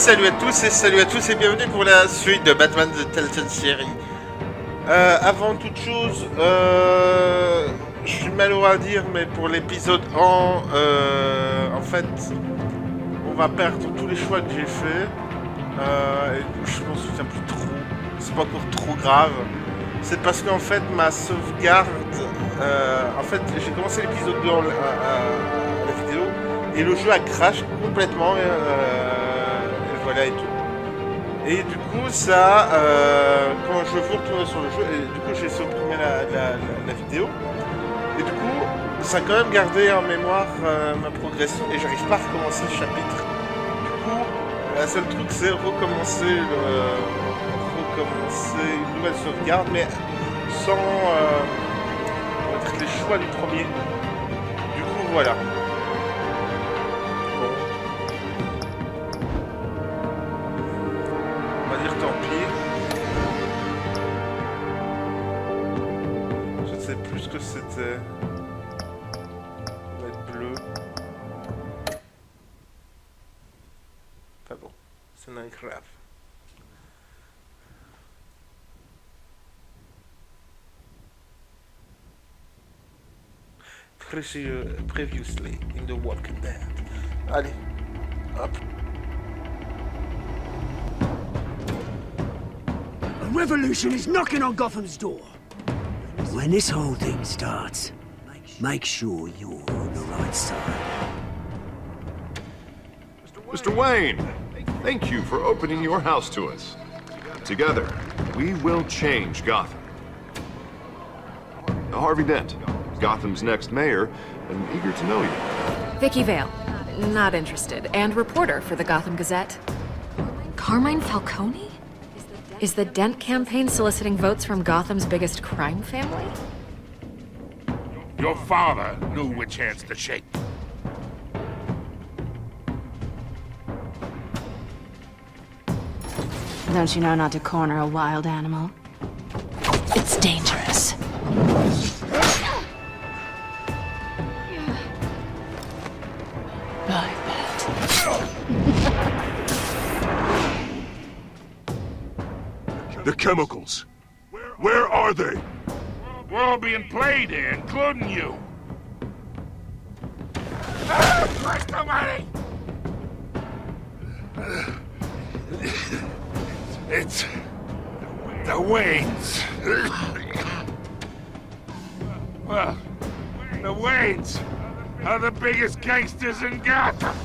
salut à tous et bienvenue pour la suite de Batman The Telltale série. Avant toute chose, je suis malheureux à dire, mais pour l'épisode 1, en fait, on va perdre tous les choix que j'ai fait. Et je m'en souviens plus trop. C'est pas encore trop grave. C'est parce qu'en fait, ma sauvegarde, en fait, j'ai commencé l'épisode 2 à la vidéo et le jeu a crash complètement. Voilà et tout. Et du coup, ça, quand je veux retourner sur le jeu, et du coup, j'ai supprimé la vidéo. Et du coup, ça a quand même gardé en mémoire ma progression et j'arrive pas à recommencer le chapitre. Du coup, la seule truc, c'est recommencer une nouvelle sauvegarde, mais sans les choix du premier. Du coup, voilà. Tant pis. Je ne sais plus ce que c'était. Ça va être bleu. Enfin bon, c'est Minecraft. Previously in the Walking Dead. Allez, hop. Revolution is knocking on Gotham's door. When this whole thing starts, make sure you're on the right side. Mr. Wayne, thank you for opening your house to us. Together, we will change Gotham. Harvey Dent, Gotham's next mayor, and eager to know you. Vicky Vale, not interested, and reporter for the Gotham Gazette. Carmine Falcone? Is the Dent campaign soliciting votes from Gotham's biggest crime family? Your father knew which hands to shake. Don't you know not to corner a wild animal? It's dangerous. I bet. The chemicals. Where are they? We're all being played here, including you. Christ almighty! It's the Waynes. Well, the Waynes are the biggest gangsters in Gotham.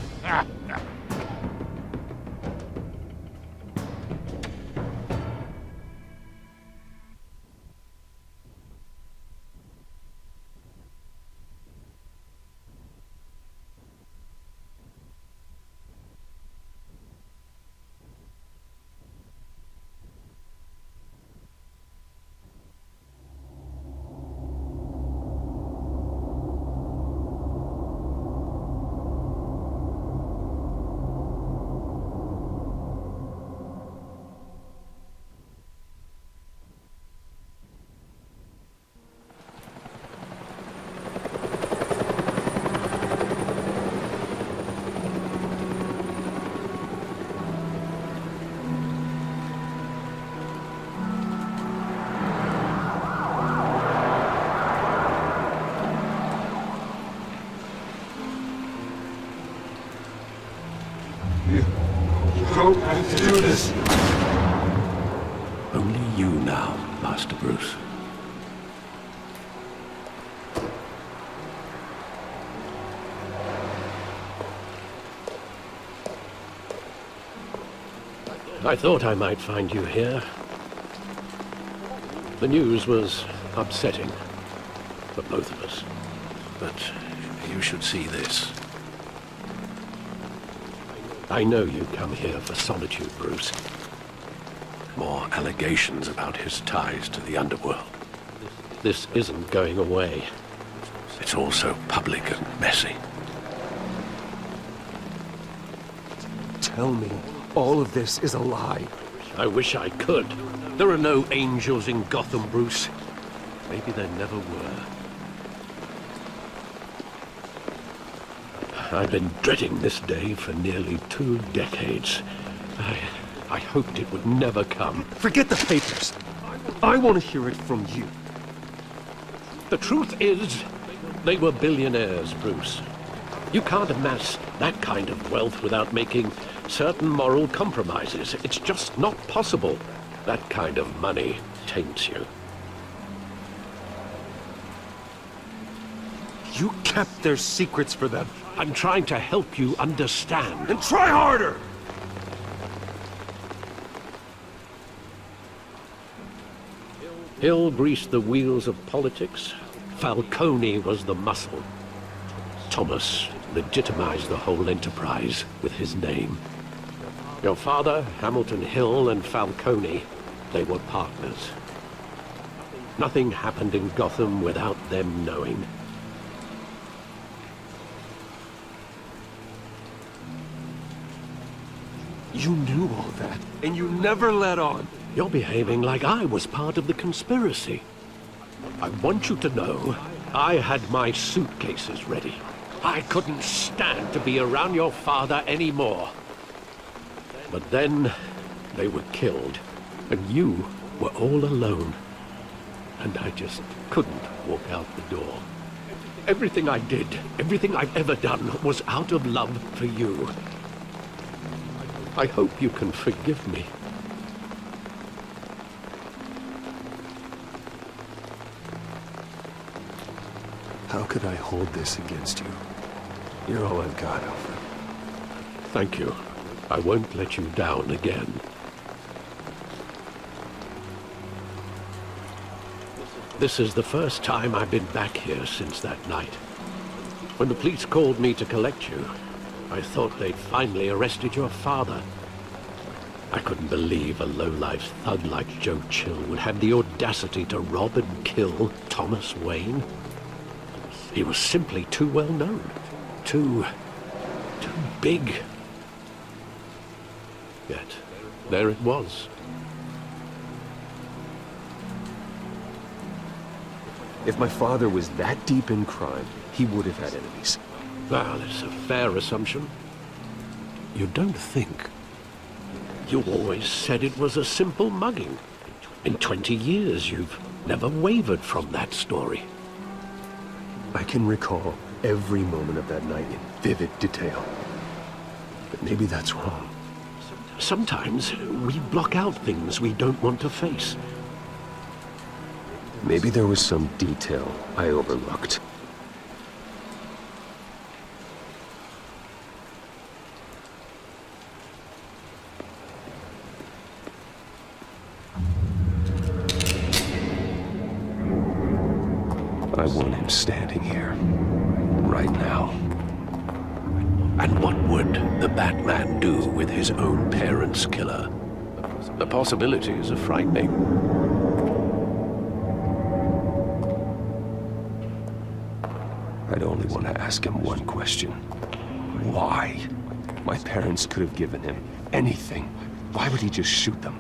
To do this. Only you now, Master Bruce. I thought I might find you here. The news was upsetting for both of us. But you should see this. I know you come here for solitude, Bruce. More allegations about his ties to the underworld. This isn't going away. It's all so public and messy. Tell me all of this is a lie. I wish I could. There are no angels in Gotham, Bruce. Maybe there never were. I've been dreading this day for nearly 2 decades. I hoped it would never come. Forget the papers. I want to hear it from you. The truth is, they were billionaires, Bruce. You can't amass that kind of wealth without making certain moral compromises. It's just not possible. That kind of money taints you. You kept their secrets for them. I'm trying to help you understand. And try harder! Hill greased the wheels of politics. Falcone was the muscle. Thomas legitimized the whole enterprise with his name. Your father, Hamilton Hill, and Falcone, they were partners. Nothing happened in Gotham without them knowing. You knew all that, and you never let on. You're behaving like I was part of the conspiracy. I want you to know, I had my suitcases ready. I couldn't stand to be around your father anymore. But then, they were killed, and you were all alone. And I just couldn't walk out the door. Everything I did, everything I've ever done, was out of love for you. I hope you can forgive me. How could I hold this against you? You're all I've got, Alfred. Thank you. I won't let you down again. This is the first time I've been back here since that night. When the police called me to collect you, I thought they'd finally arrested your father. I couldn't believe a low-life thug like Joe Chill would have the audacity to rob and kill Thomas Wayne. He was simply too well known. Too big. Yet, there it was. If my father was that deep in crime, he would have had enemies. Well, it's a fair assumption. You don't think. You always said it was a simple mugging. In 20 years, you've never wavered from that story. I can recall every moment of that night in vivid detail. But maybe that's wrong. Sometimes we block out things we don't want to face. Maybe there was some detail I overlooked. I want him standing here, right now. And what would the Batman do with his own parents' killer? The possibilities are frightening. I'd only want to ask him one question. Why? My parents could have given him anything. Why would he just shoot them?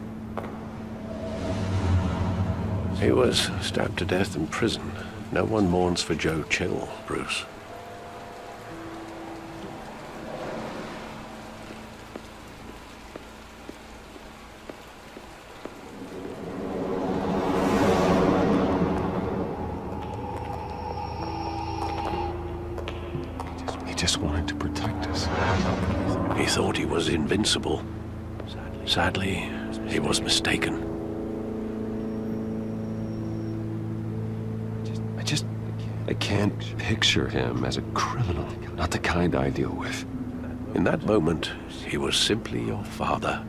He was stabbed to death in prison. No one mourns for Joe Chill, Bruce. He just wanted to protect us. He thought he was invincible. Sadly, he was mistaken. I can't picture him as a criminal. Not the kind I deal with. In that moment, he was simply your father.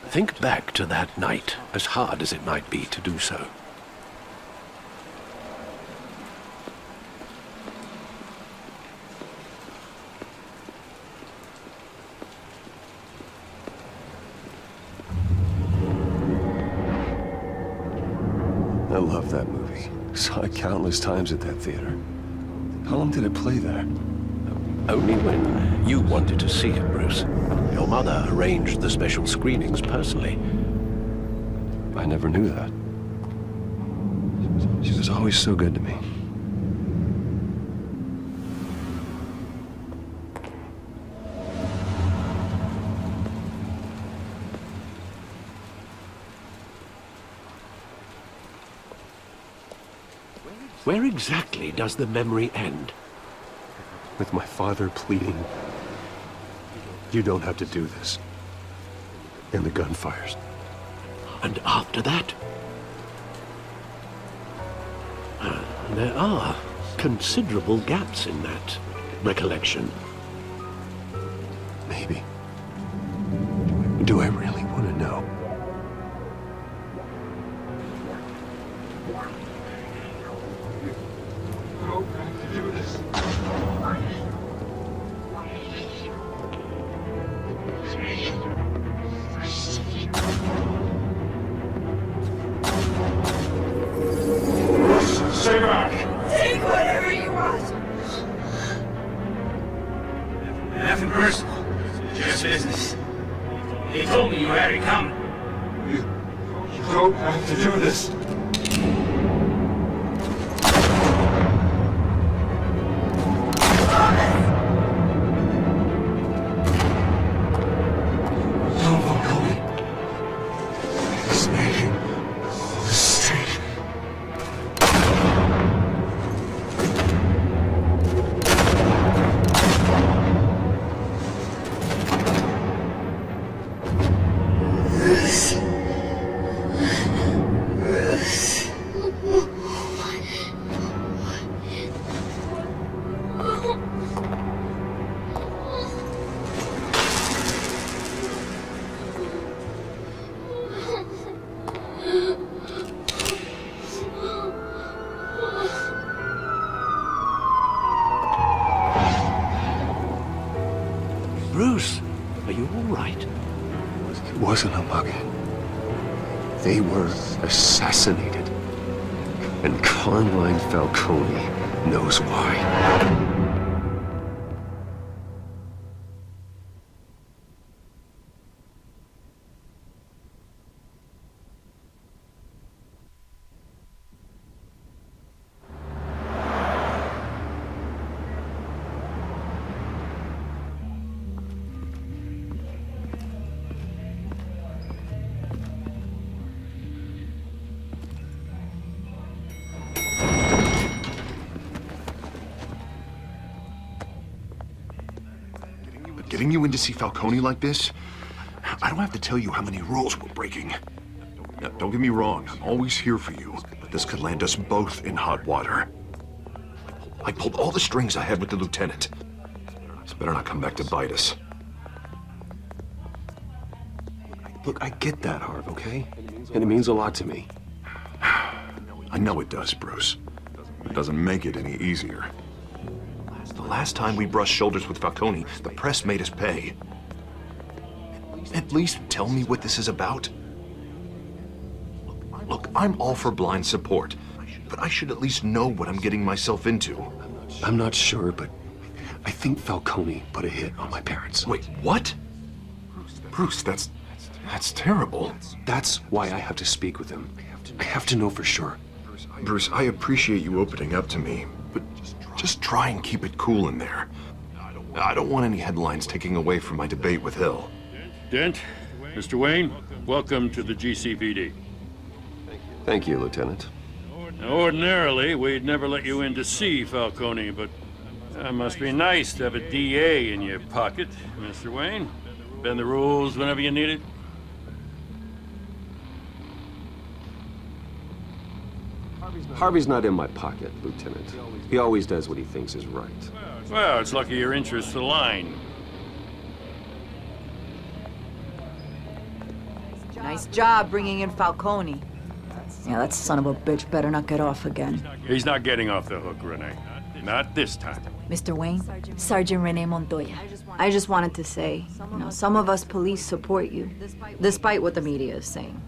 Think back to that night, as hard as it might be to do so. I love that movie. Saw it countless times at that theater. How long did it play there? Only when you wanted to see it, Bruce. Your mother arranged the special screenings personally. I never knew that. She was always so good to me. Where exactly does the memory end? With my father pleading, "You don't have to do this." And the gunfires. And after that? There are considerable gaps in that recollection. Maybe. Do I really want to know? Stay back! Take whatever you want. Nothing personal. Just business. He told me you had it coming. You don't have to do this. Don't walk away. He's making a mistake. Bruce, are you all right? It wasn't a mug. They were assassinated. And Carmine Falcone knows why. Getting you in to see Falcone like this? I don't have to tell you how many rules we're breaking. Now, don't get me wrong, I'm always here for you, but this could land us both in hot water. I pulled all the strings I had with the lieutenant. This better not come back to bite us. Look, I get that, Harv, okay? And it means a lot to me. I know it does, Bruce. It doesn't make it any easier. The last time we brushed shoulders with Falcone, the press made us pay. At least tell me what this is about. Look, I'm all for blind support, but I should at least know what I'm getting myself into. I'm not sure, but I think Falcone put a hit on my parents. Wait, what? Bruce, that's terrible. That's why I have to speak with him. I have to know for sure. Bruce, I appreciate you opening up to me, but just try and keep it cool in there. I don't want any headlines taking away from my debate with Hill. Dent, Mr. Wayne, welcome to the GCPD. Thank you, Lieutenant. Now, ordinarily, we'd never let you in to see Falcone, but that must be nice to have a DA in your pocket, Mr. Wayne. Bend the rules whenever you need it. Harvey's not in my pocket, Lieutenant. He always does what he thinks is right. Well, it's lucky your interests align. Nice job bringing in Falcone. Yeah, that son of a bitch better not get off again. He's not getting off the hook, Renee. Not this time. Mr. Wayne, Sergeant Renee Montoya. I just wanted to say, some of us police support you, despite what the media is saying.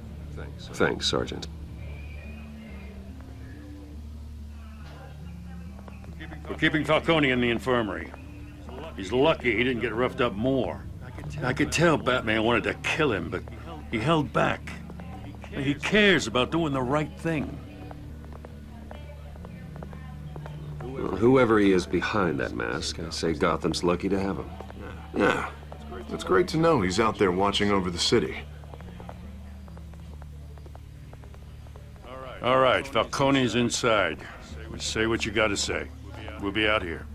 Thanks, Sergeant. keeping Falcone in the infirmary. He's lucky he didn't get roughed up more. I could tell Batman wanted to kill him, but he held back. He cares about doing the right thing. Well, whoever he is behind that mask, I say Gotham's lucky to have him. Yeah, it's great to know he's out there watching over the city. All right, Falcone's inside. Say what you gotta say. We'll be out here.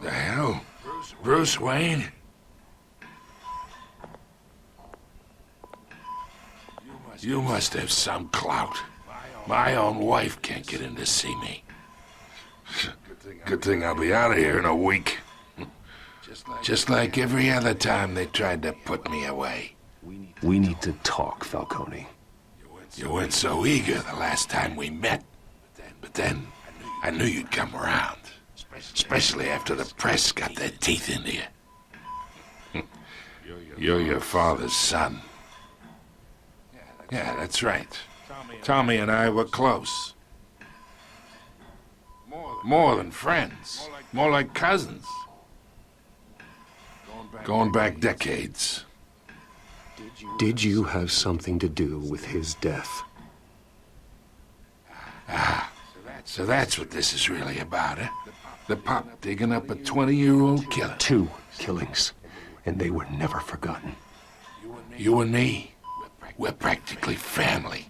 The hell? Bruce Wayne? You must have some clout. My own wife can't get in to see me. Good thing I'll be out of here in a week. Just like every other time they tried to put me away. We need to talk, Falcone. You weren't so eager the last time we met. But then, I knew you'd come around. Especially after the press got their teeth into you. You're your father's son. Yeah, that's right. Tommy and I were close. More than friends. More like cousins. Going back decades. Did you have something to do with his death? So that's what this is really about, huh? The pop digging up a 20-year-old killer. 2 killings, and they were never forgotten. You and me, we're practically family.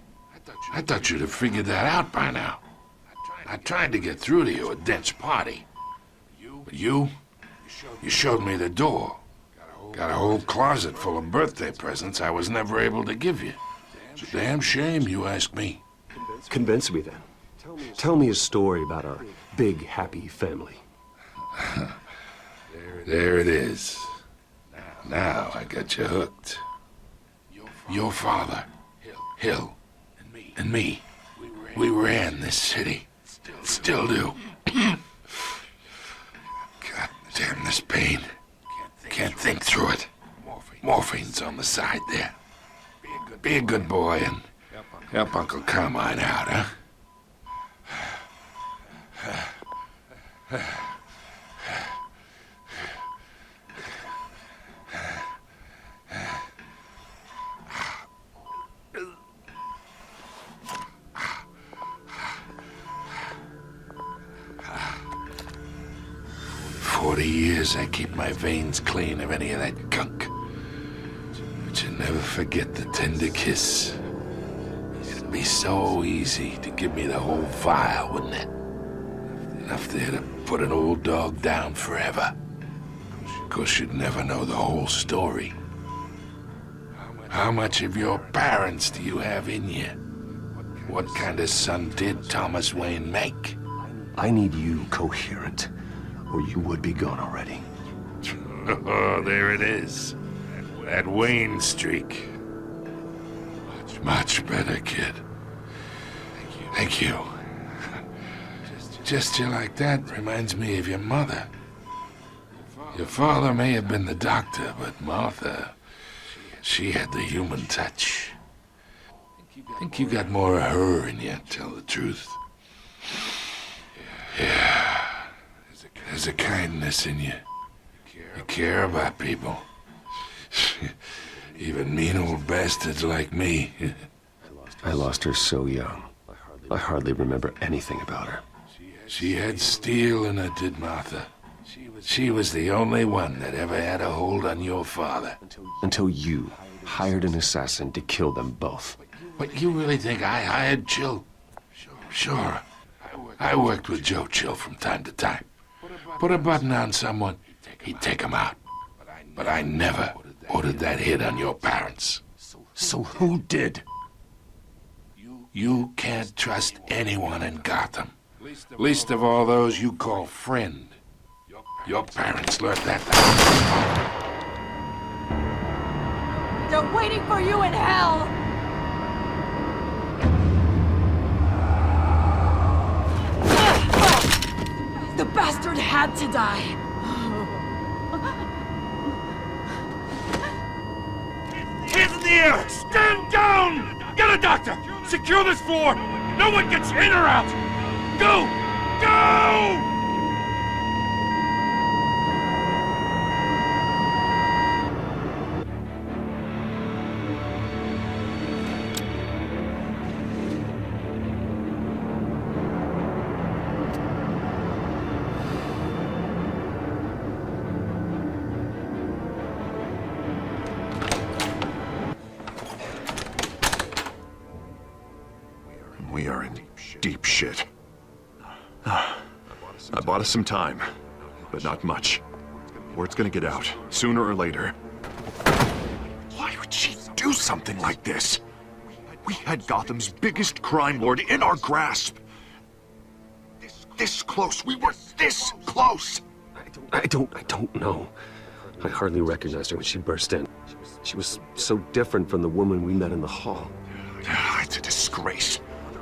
I thought you'd have figured that out by now. I tried to get through to you at Dent's party. But you showed me the door. Got a whole closet full of birthday presents I was never able to give you. It's a damn shame you asked me. Convince me then. Tell me a story about our big, happy family. There it is. Now I got you hooked. Your father, Hill, and me, we ran this city. Still do. God damn this pain. Can't think through it. Morphine's on the side there. Be a good boy and help Uncle Carmine out, huh? 40 years I keep my veins clean of any of that gunk. But you never forget the tender kiss. It'd be so easy to give me the whole vial, wouldn't it? Enough there to put an old dog down forever. Of course, you'd never know the whole story. How much of your parents do you have in you? What kind of son did Thomas Wayne make? I need you coherent, or you would be gone already. Oh, there it is. That Wayne streak. Much better, kid. Thank you. Gesture like that reminds me of your mother. Your father may have been the doctor, but Martha, she had the human touch. I think you got more of her in you, to tell the truth. Yeah. There's a kindness in you. You care about people. Even mean old bastards like me. I lost her so young. I hardly remember anything about her. She had steel in her, did Martha. She was the only one that ever had a hold on your father. Until you hired an assassin to kill them both. But you really think I hired Chill? Sure. I worked with Joe Chill from time to time. Put a button on someone, he'd take him out. But I never ordered that hit on your parents. So who did? You can't trust anyone in Gotham. Least of all those you call friend. Your parents learned that. They're waiting for you in hell! The bastard had to die! Hands in the air! Stand down! Get a doctor! Secure this floor! No one gets in or out! Go! Go! We are in deep shit. I bought us some time, but not much. Word's gonna get out, sooner or later. Why would she do something like this? We had Gotham's biggest crime lord in our grasp. This close. We were this close. I don't know. I hardly recognized her when she burst in. She was so different from the woman we met in the hall. It's a disgrace.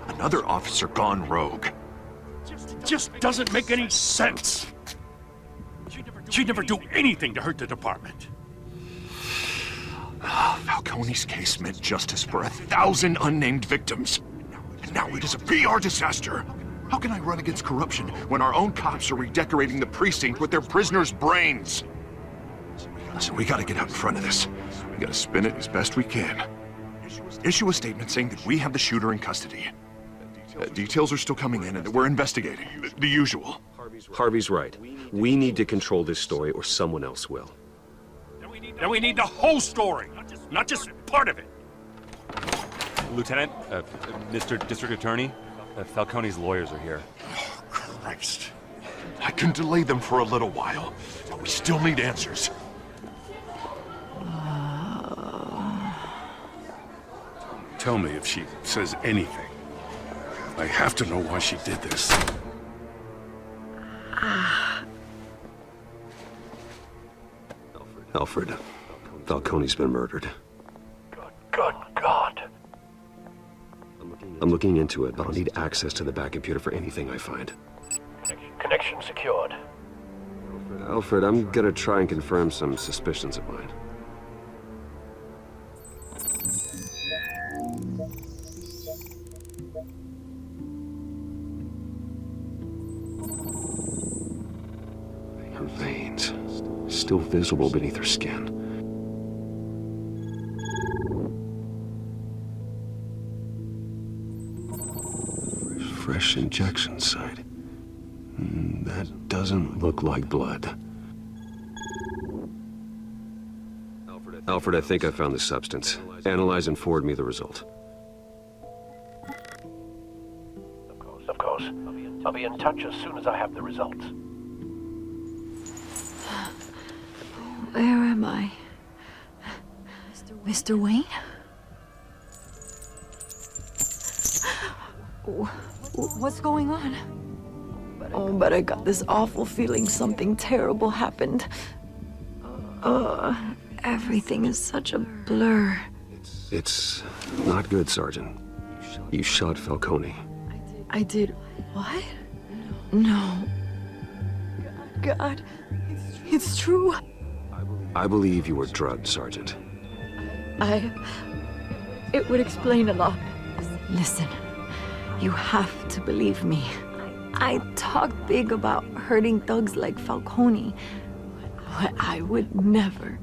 Another officer gone rogue. Just doesn't make any sense. She'd never do anything to hurt the department. Falcone's case meant justice for 1,000 unnamed victims. And now it is a PR disaster. How can I run against corruption when our own cops are redecorating the precinct with their prisoners' brains? Listen, we gotta get out in front of this. We gotta spin it as best we can. Issue a statement saying that we have the shooter in custody. Details are still coming in and that we're investigating. The usual. Harvey's right. We need to control this story or someone else will. Then we need the whole story, not just part of it. Lieutenant, Mr. District Attorney, Falcone's lawyers are here. Oh, Christ. I can delay them for a little while, but we still need answers. Tell me if she says anything. I have to know why she did this. Alfred, Falcone's been murdered. Good God. I'm looking into it, but I'll need access to the back computer for anything I find. Connection secured. Alfred, I'm gonna try and confirm some suspicions of mine. Her veins, still visible beneath her skin. Fresh injection site. That doesn't look like blood. Alfred, I think I found the substance. Analyze and forward me the result. Of course. I'll be in touch as soon as I have the results. Where am I? Mr. Wayne? What's going on? Oh, but I got this awful feeling something terrible happened. Everything is such a blur. It's not good, Sergeant. You shot Falcone. I did what? No. God, it's true. I believe you were drugged, Sergeant. It would explain a lot. Listen, you have to believe me. I talk big about hurting thugs like Falcone, but I would never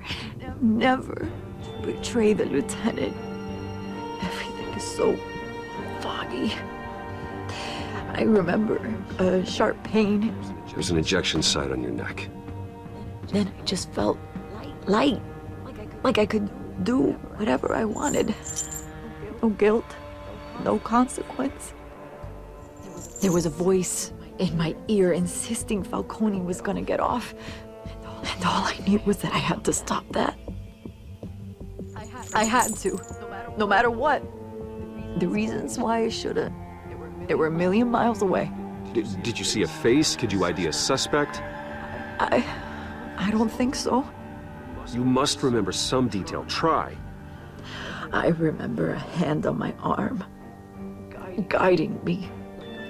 betray the lieutenant. Everything is so foggy. I remember a sharp pain. There's an injection site on your neck. Then I just felt light, like I could do whatever I wanted. No guilt, no consequence. There was a voice in my ear insisting Falcone was gonna get off. And all I knew was that I had to stop that. I had to, no matter what. The reasons why I should've, they were a million miles away. Did you see a face? Could you ID a suspect? I don't think so. You must remember some detail. Try. I remember a hand on my arm, guiding me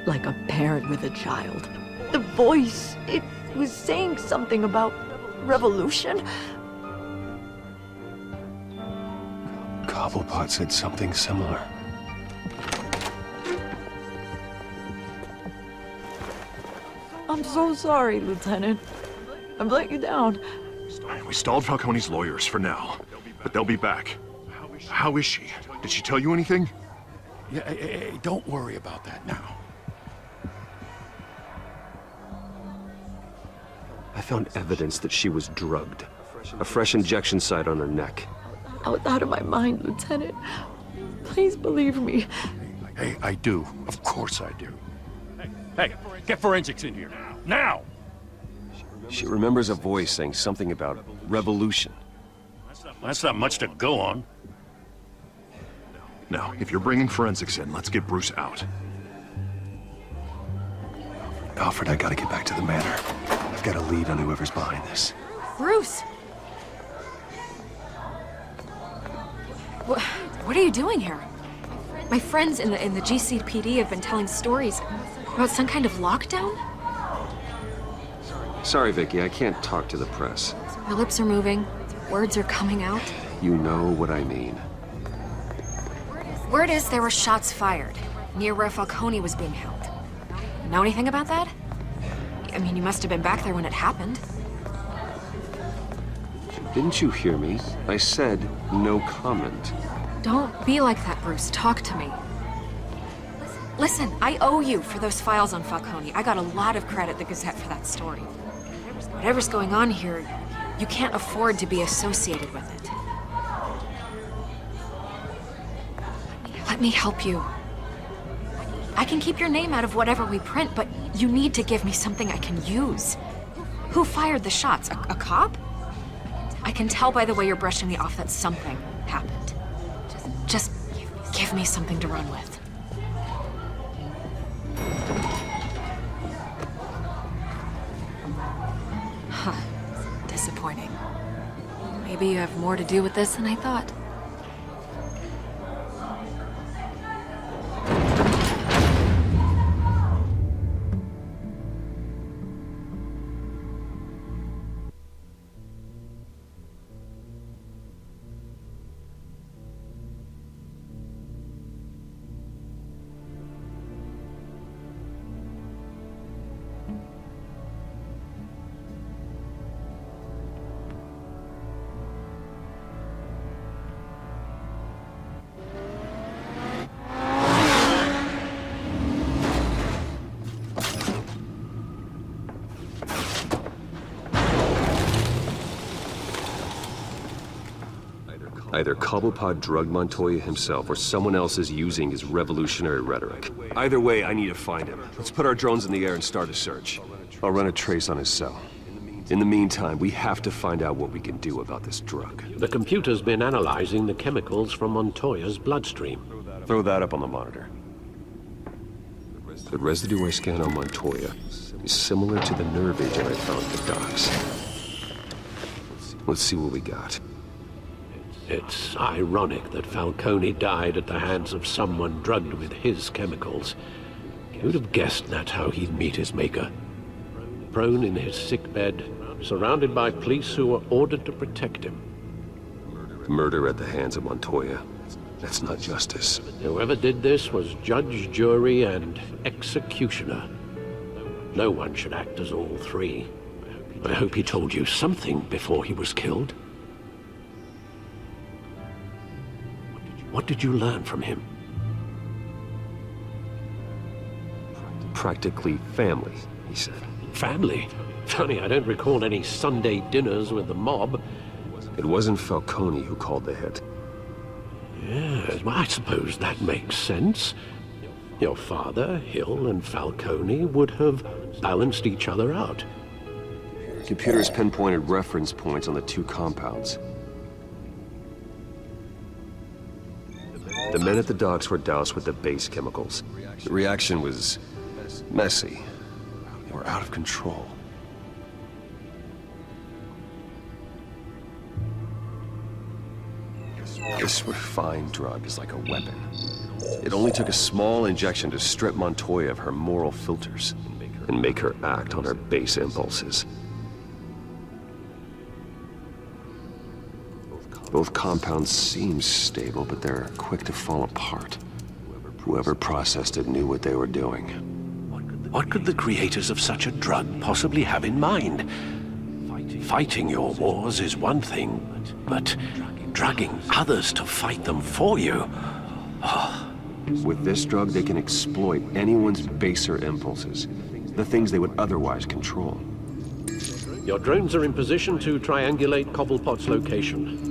like a parent with a child. The voice, it was saying something about revolution. Cobblepot said something similar. I'm so sorry, Lieutenant. I've let you down. We stalled Falcone's lawyers for now, but they'll be back. How is she? Did she tell you anything? Yeah, hey, don't worry about that now. I found evidence that she was drugged. A fresh injection site on her neck. I was out of my mind, Lieutenant. Please believe me. Hey, I do. Of course I do. Hey, get forensics in here. Now! She remembers a voice saying something about revolution. That's not much to go on. Now, if you're bringing forensics in, let's get Bruce out. Alfred, I gotta get back to the manor. I've got a lead on whoever's behind this. Bruce! What are you doing here? My friends in the GCPD have been telling stories about some kind of lockdown? Sorry, Vicky, I can't talk to the press. Your lips are moving, words are coming out. You know what I mean. Word is there were shots fired near where Falcone was being held. Know anything about that? I mean, you must have been back there when it happened. Didn't you hear me? I said no comment. Don't be like that, Bruce. Talk to me. Listen, I owe you for those files on Falcone. I got a lot of credit at the Gazette for that story. Whatever's going on here, you can't afford to be associated with it. Let me help you. I can keep your name out of whatever we print, but you need to give me something I can use. Who fired the shots? A cop? I can tell by the way you're brushing me off that something happened. Just give me something to run with. Huh. Disappointing. Maybe you have more to do with this than I thought. Either Cobblepot drugged Montoya himself, or someone else is using his revolutionary rhetoric. Either way, I need to find him. Let's put our drones in the air and start a search. I'll run a trace on his cell. In the meantime, we have to find out what we can do about this drug. The computer's been analyzing the chemicals from Montoya's bloodstream. Throw that up on the monitor. The residue I scanned on Montoya is similar to the nerve agent I found at the docks. Let's see what we got. It's ironic that Falcone died at the hands of someone drugged with his chemicals. Who'd have guessed that's how he'd meet his maker? Prone in his sickbed, surrounded by police who were ordered to protect him. Murder at the hands of Montoya. That's not justice. Whoever did this was judge, jury, and executioner. No one should act as all three. I hope he told you something before he was killed. What did you learn from him? Practically family, he said. Family? Funny, I don't recall any Sunday dinners with the mob. It wasn't Falcone who called the hit. Yes, well, I suppose that makes sense. Your father, Hill, and Falcone would have balanced each other out. Computers pinpointed reference points on the two compounds. The men at the docks were doused with the base chemicals. The reaction was messy. They were out of control. This refined drug is like a weapon. It only took a small injection to strip Montoya of her moral filters and make her act on her base impulses. Both compounds seem stable, but they're quick to fall apart. Whoever processed it knew what they were doing. What could the creators of such a drug possibly have in mind? Fighting your wars is one thing, but drugging others to fight them for you? With this drug, they can exploit anyone's baser impulses, the things they would otherwise control. Your drones are in position to triangulate Cobblepot's location.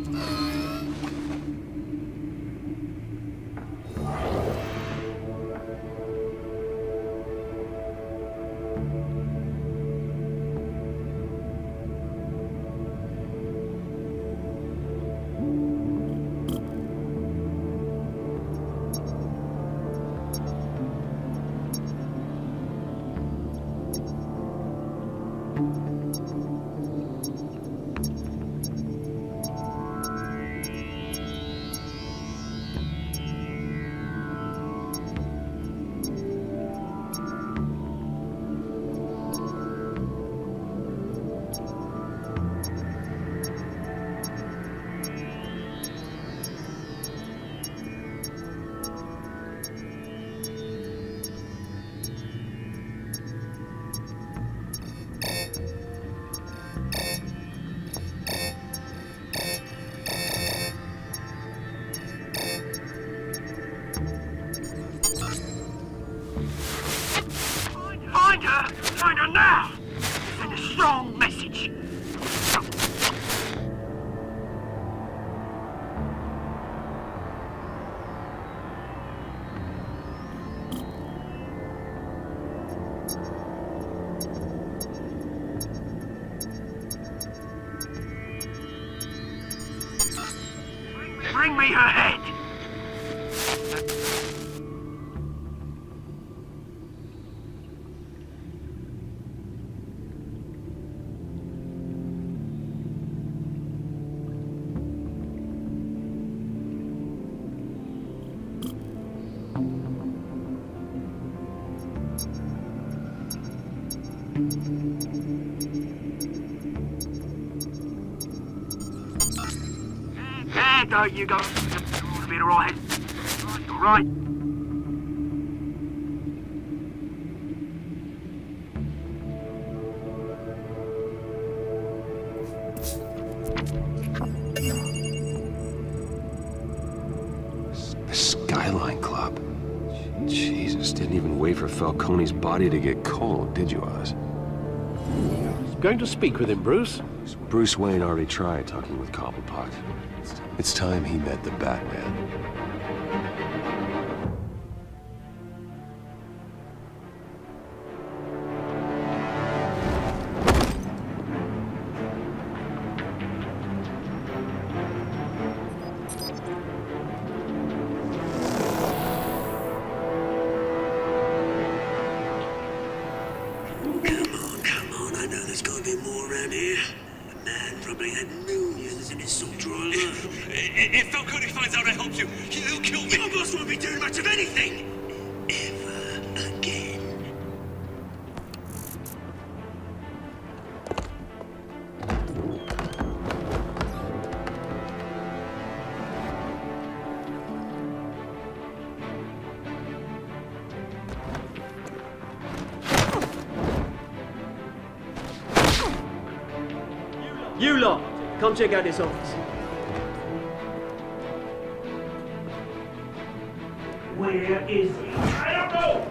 Find her now! Send a strong message. Bring me her head! There you go. You'll be alright. Alright. The Skyline Club. Jesus, didn't even wait for Falcone's body to get cold, did you, Oz? Going to speak with him, Bruce? Bruce Wayne already tried talking with Cobblepot. It's time he met the Batman. Come on, I know there's gotta be more around here. The man probably had millions in his soldier alone. If Falcone finds out I helped you, he'll kill me. Your boss won't be doing much of anything! Ever again. You lot, come check out this office. Where is he? I don't know!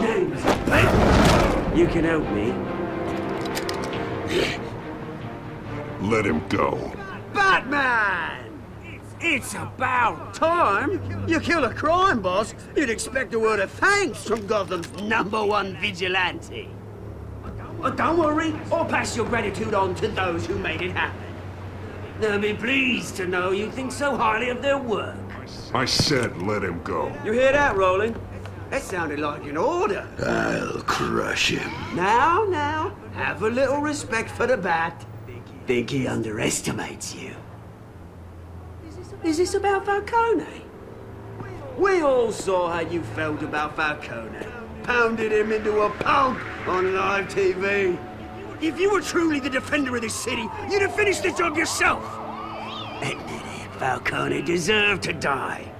Names. You can help me. Let him go. Batman! It's about time! You kill a crime boss, you'd expect a word of thanks from Gotham's #1 vigilante. But don't worry, I'll pass your gratitude on to those who made it happen. They'll be pleased to know you think so highly of their work. I said let him go. You hear that, Roland? That sounded like an order. I'll crush him. Now, have a little respect for the Bat. Think he underestimates you. Is this about Falcone? We all saw how you felt about Falcone. Pounded him into a pulp on live TV. If you were truly the defender of this city, you'd have finished the job yourself. Admit it, Falcone deserved to die.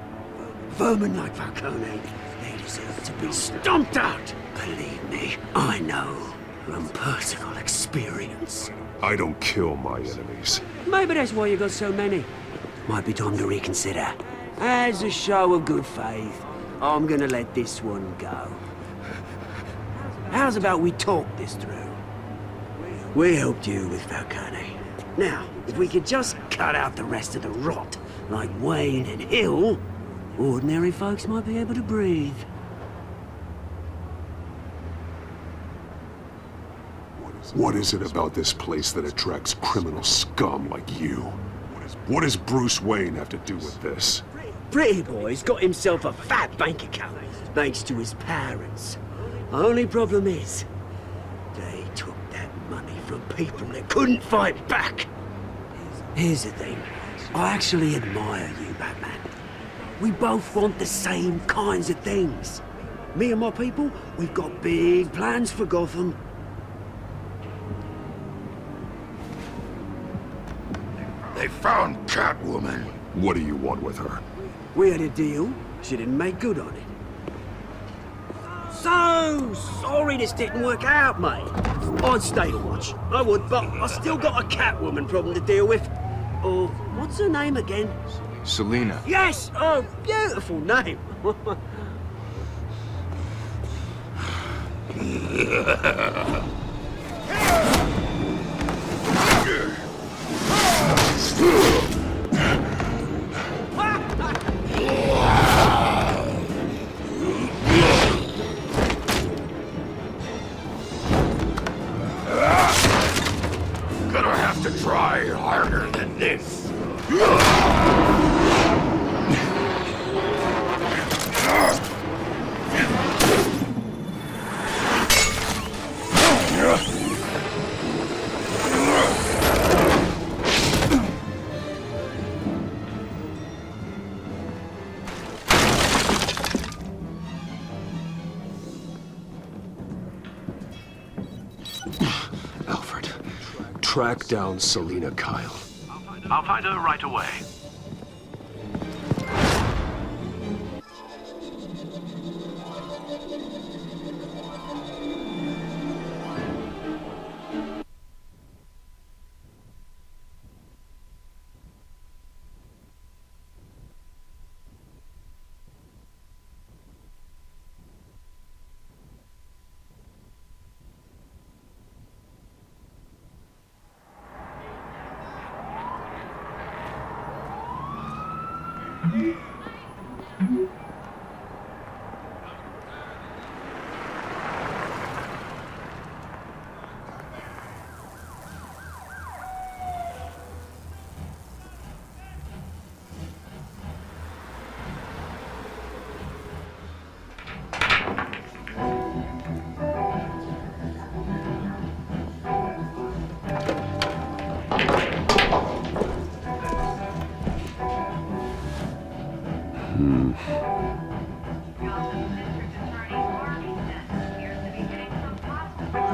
Vermin like Falcone, they deserve to be stomped out. Believe me, I know from personal experience. I don't kill my enemies. Maybe that's why you got so many. Might be time to reconsider. As a show of good faith, I'm gonna let this one go. How's about we talk this through? We helped you with Falcone. Now, if we could just cut out the rest of the rot, like Wayne and Hill, ordinary folks might be able to breathe. What is it about this place that attracts criminal scum like you? What does Bruce Wayne have to do with this? Pretty boy's got himself a fat bank account, thanks to his parents. Only problem is, they took that money from people that couldn't fight back. Here's the thing, I actually admire you, Batman. We both want the same kinds of things. Me and my people, we've got big plans for Gotham. They found Catwoman. What do you want with her? We had a deal. She didn't make good on it. So sorry this didn't work out, mate. I'd stay to watch. I would, but I still got a Catwoman problem to deal with. Oh, what's her name again? Selina. Yes! Oh, beautiful name. Gonna have to try harder than this. Alfred, track down Selina Kyle. I'll find her right away.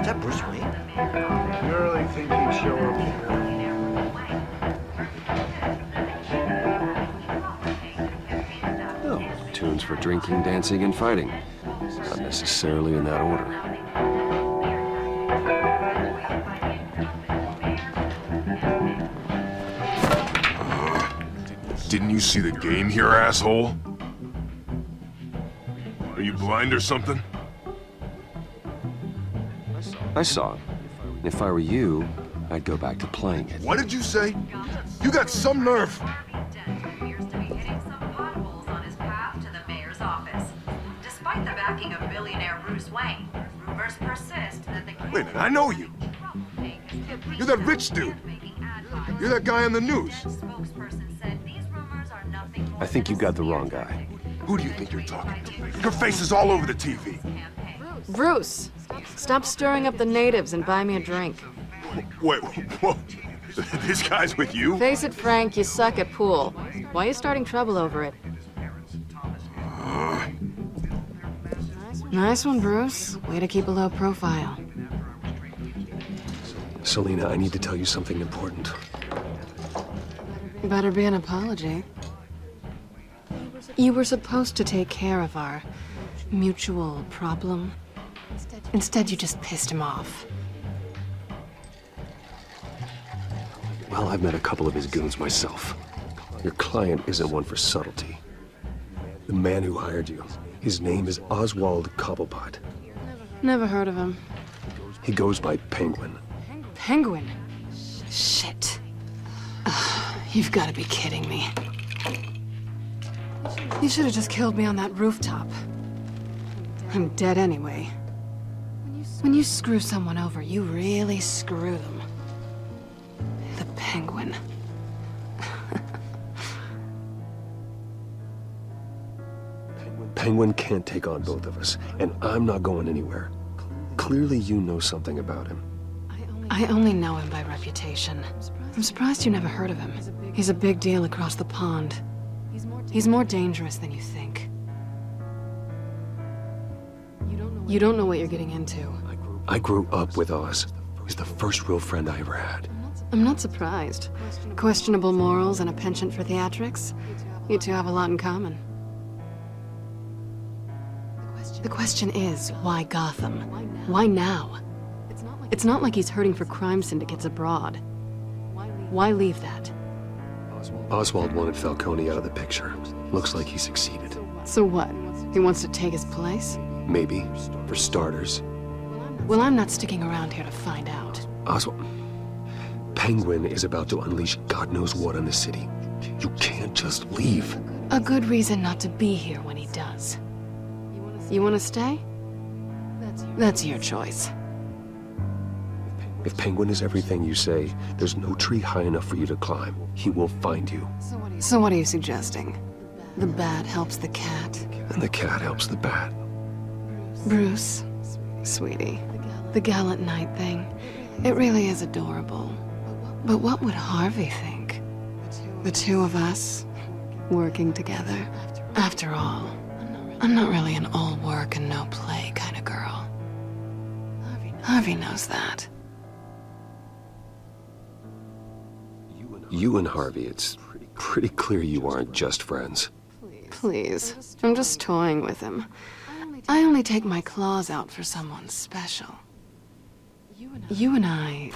Is that Bruce Wayne? You really think he'd show up here? Oh, tunes for drinking, dancing, and fighting. Not necessarily in that order. Didn't you see the game here, asshole? Are you blind or something? I saw it. If I were you, I'd go back to playing it. What did you say? You got some nerve. Despite the backing of billionaire Bruce Wayne, rumors persist that the Wait a minute, I know you. You're that rich dude. You're that guy on the news. I think you got the wrong guy. Who do you think you're talking to? Your face is all over the TV. Bruce, stop stirring up the natives and buy me a drink. Wait, whoa. This guy's with you? Face it, Frank, you suck at pool. Why are you starting trouble over it? Nice one, Bruce. Way to keep a low profile. Selina, I need to tell you something important. Better be an apology. You were supposed to take care of our mutual problem. Instead, you just pissed him off. Well, I've met a couple of his goons myself. Your client isn't one for subtlety. The man who hired you, his name is Oswald Cobblepot. Never heard of him. He goes by Penguin. Penguin? Shit. You've got to be kidding me. You should have just killed me on that rooftop. I'm dead anyway. When you screw someone over, you really screw them. The Penguin. Penguin can't take on both of us, and I'm not going anywhere. Clearly you know something about him. I only know him by reputation. I'm surprised you never heard of him. He's a big deal across the pond. He's more dangerous than you think. You don't know what you're getting into. I grew up with Oz. He's the first real friend I ever had. I'm not surprised. Questionable morals and a penchant for theatrics. You two have a lot in common. The question is, why Gotham? Why now? It's not like he's hurting for crime syndicates abroad. Why leave that? Oswald wanted Falcone out of the picture. Looks like he succeeded. So what? He wants to take his place? Maybe, for starters. Well, I'm not sticking around here to find out. Oswald... Penguin is about to unleash God knows what on the city. You can't just leave. A good reason not to be here when he does. You want to stay? That's your choice. If Penguin is everything you say, there's no tree high enough for you to climb. He will find you. So what are you suggesting? The bat helps the cat? And the cat helps the bat. Bruce, sweetie, the gallant knight thing, it really is adorable. But what would Harvey think? The two of us, working together? After all, I'm not really an all work and no play kind of girl. Harvey knows that. You and Harvey, it's pretty clear you aren't just friends. Please, I'm just toying with him. I only take my claws out for someone special. You and I...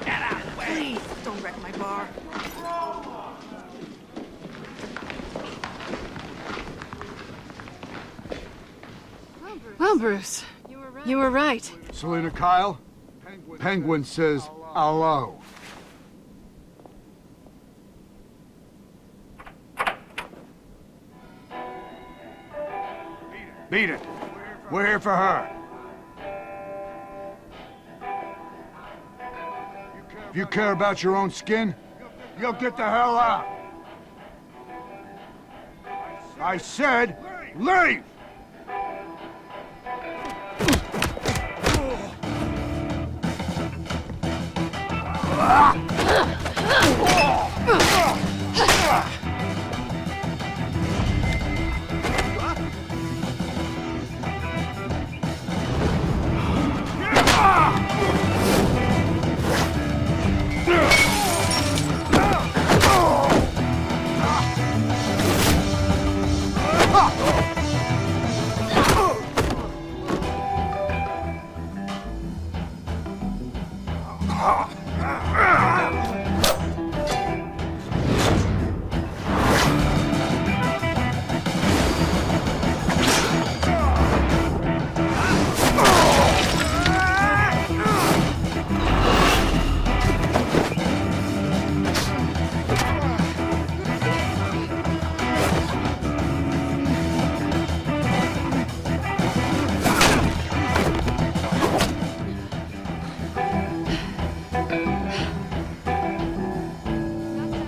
Get out, please! Don't wreck my bar. Well, Bruce, you were right. Selina Kyle, Penguin says hello. Beat it. We're here for her. If you care about your own skin, you'll get the hell out. I said, leave!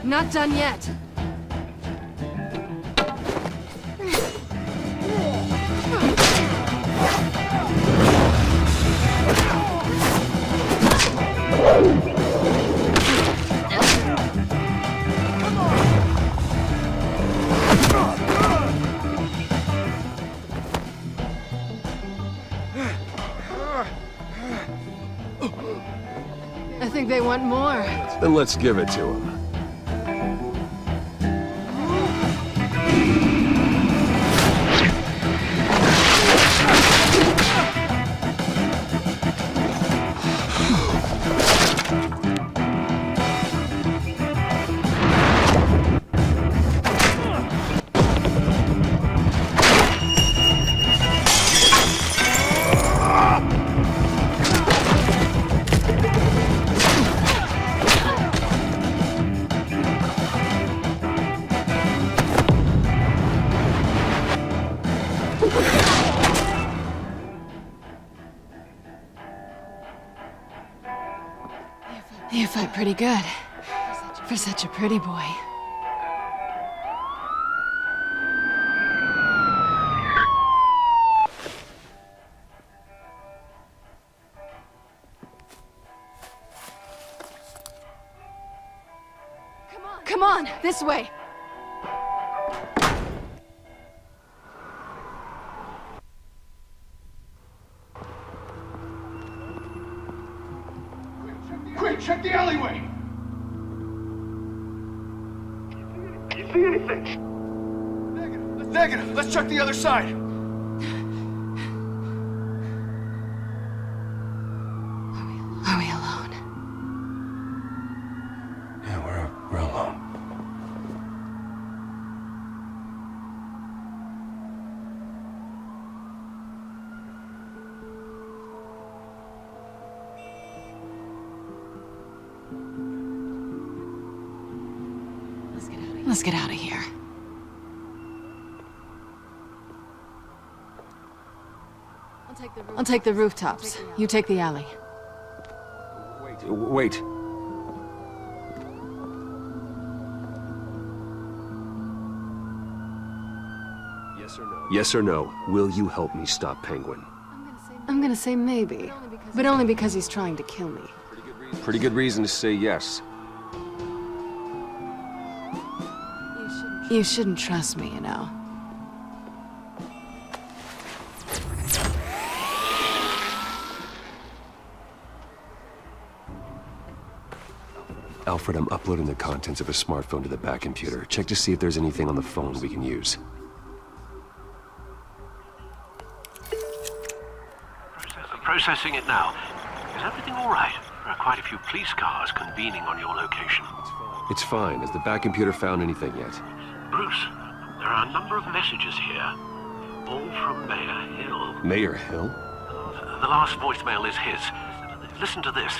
Not done yet. think they want more. Then let's give it to them. You fight pretty good. For such a pretty boy. Come on, this way. Quick, check the alleyway! You see anything? Negative. Let's check the other side. Are we alone? Yeah, we're alone. Let's get out of here. I'll take the rooftops. You take the alley. Wait. Yes or no, will you help me stop Penguin? I'm gonna say maybe, but only because he's trying to kill me. Pretty good reason to say yes. You shouldn't trust me, you know. Alfred, I'm uploading the contents of a smartphone to the back computer. Check to see if there's anything on the phone we can use. Processing it now. Is everything all right? There are quite a few police cars convening on your location. It's fine. Has the back computer found anything yet? Bruce, there are a number of messages here. All from Mayor Hill. Mayor Hill? The last voicemail is his. Listen to this.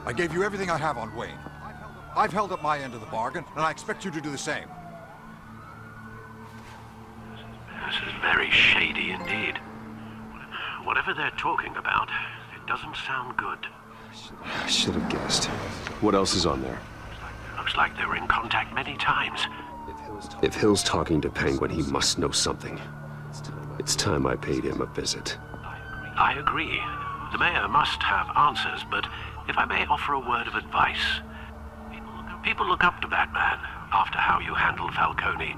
I gave you everything I have on Wayne. I've held up my end of the bargain, and I expect you to do the same. This is very shady indeed. Whatever they're talking about, it doesn't sound good. I should have guessed. What else is on there? Looks like they were in contact many times. If Hill's talking to Penguin, he must know something. It's time I paid him a visit. I agree. The mayor must have answers, but if I may offer a word of advice, people look up to Batman after how you handled Falcone.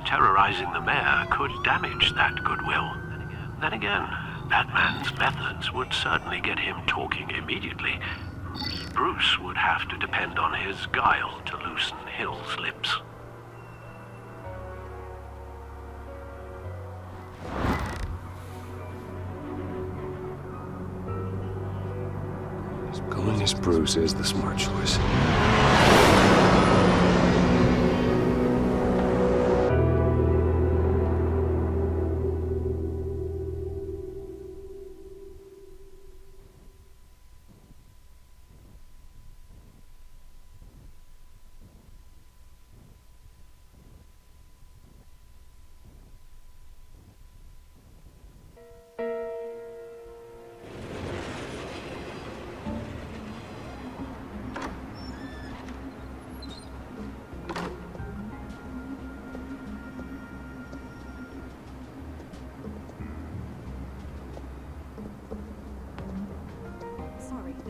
Terrorizing the mayor could damage that goodwill. Then again, Batman's methods would certainly get him talking immediately. Bruce would have to depend on his guile to loosen Hill's lips. Going as Bruce is the smart choice.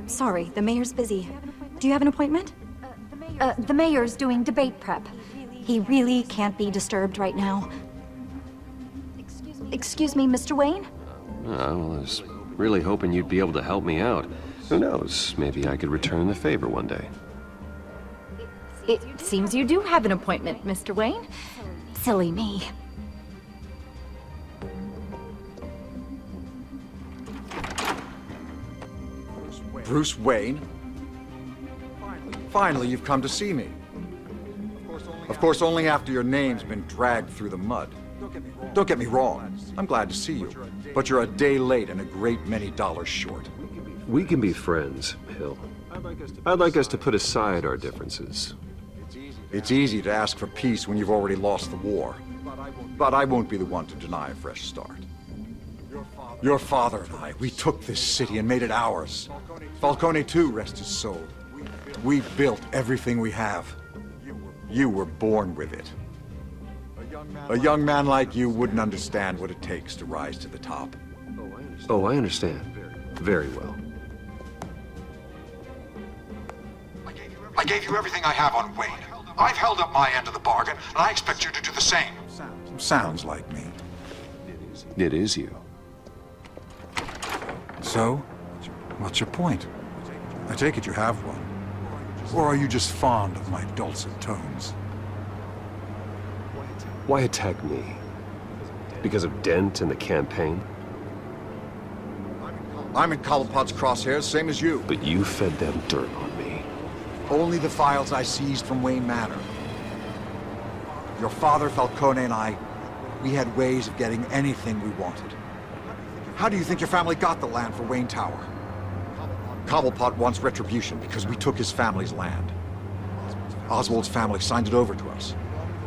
Sorry, the mayor's busy. Do you have an appointment? The mayor's doing debate prep. He really can't be disturbed right now. Excuse me, Mr. Wayne? I was really hoping you'd be able to help me out. Who knows? Maybe I could return the favor one day. It seems you do have an appointment, Mr. Wayne. Silly me. Bruce Wayne? Finally, you've come to see me. Of course, only after your name's been dragged through the mud. Don't get me wrong, I'm glad to see you, but you're a day late and a great many dollars short. We can be friends, Hill. I'd like us to put aside our differences. It's easy to ask for peace when you've already lost the war. But I won't be the one to deny a fresh start. Your father and I, we took this city and made it ours. Falcone too, rest his soul. We built everything we have. You were born with it. A young man like you wouldn't understand what it takes to rise to the top. Oh, I understand. Very well. I gave you everything I have on Wayne. I've held up my end of the bargain, and I expect you to do the same. Sounds like me. It is you. So, what's your point? I take it you have one. Or are you just fond of my dulcet tones? Why attack me? Because of Dent and the campaign? I'm in Cobblepot's crosshairs, same as you. But you fed them dirt on me. Only the files I seized from Wayne Manor. Your father, Falcone, and I, we had ways of getting anything we wanted. How do you think your family got the land for Wayne Tower? Cobblepot wants retribution because we took his family's land. Oswald's family signed it over to us,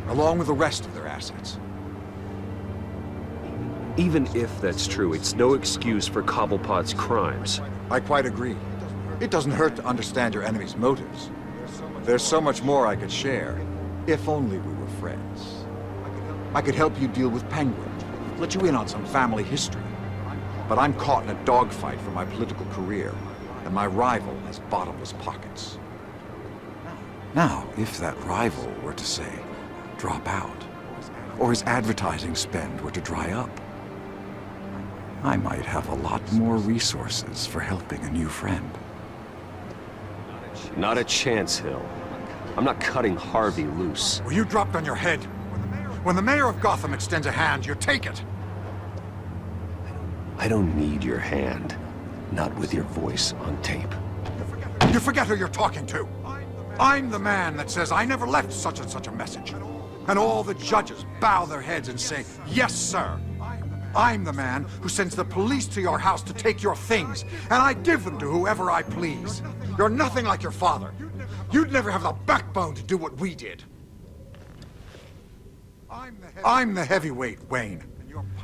along with the rest of their assets. Even if that's true, it's no excuse for Cobblepot's crimes. I quite agree. It doesn't hurt to understand your enemy's motives. There's so much more I could share, if only we were friends. I could help you deal with Penguin, let you in on some family history. But I'm caught in a dogfight for my political career, and my rival has bottomless pockets. Now, if that rival were to say, drop out, or his advertising spend were to dry up, I might have a lot more resources for helping a new friend. Not a chance, Hill. I'm not cutting Harvey loose. Well, you dropped on your head. When the mayor of Gotham extends a hand, you take it. I don't need your hand. Not with your voice on tape. You forget who you're talking to. I'm the man that says I never left such and such a message. And all the judges bow their heads and say, yes, sir. I'm the man who sends the police to your house to take your things, and I give them to whoever I please. You're nothing like your father. You'd never have the backbone to do what we did. I'm the heavyweight, Wayne,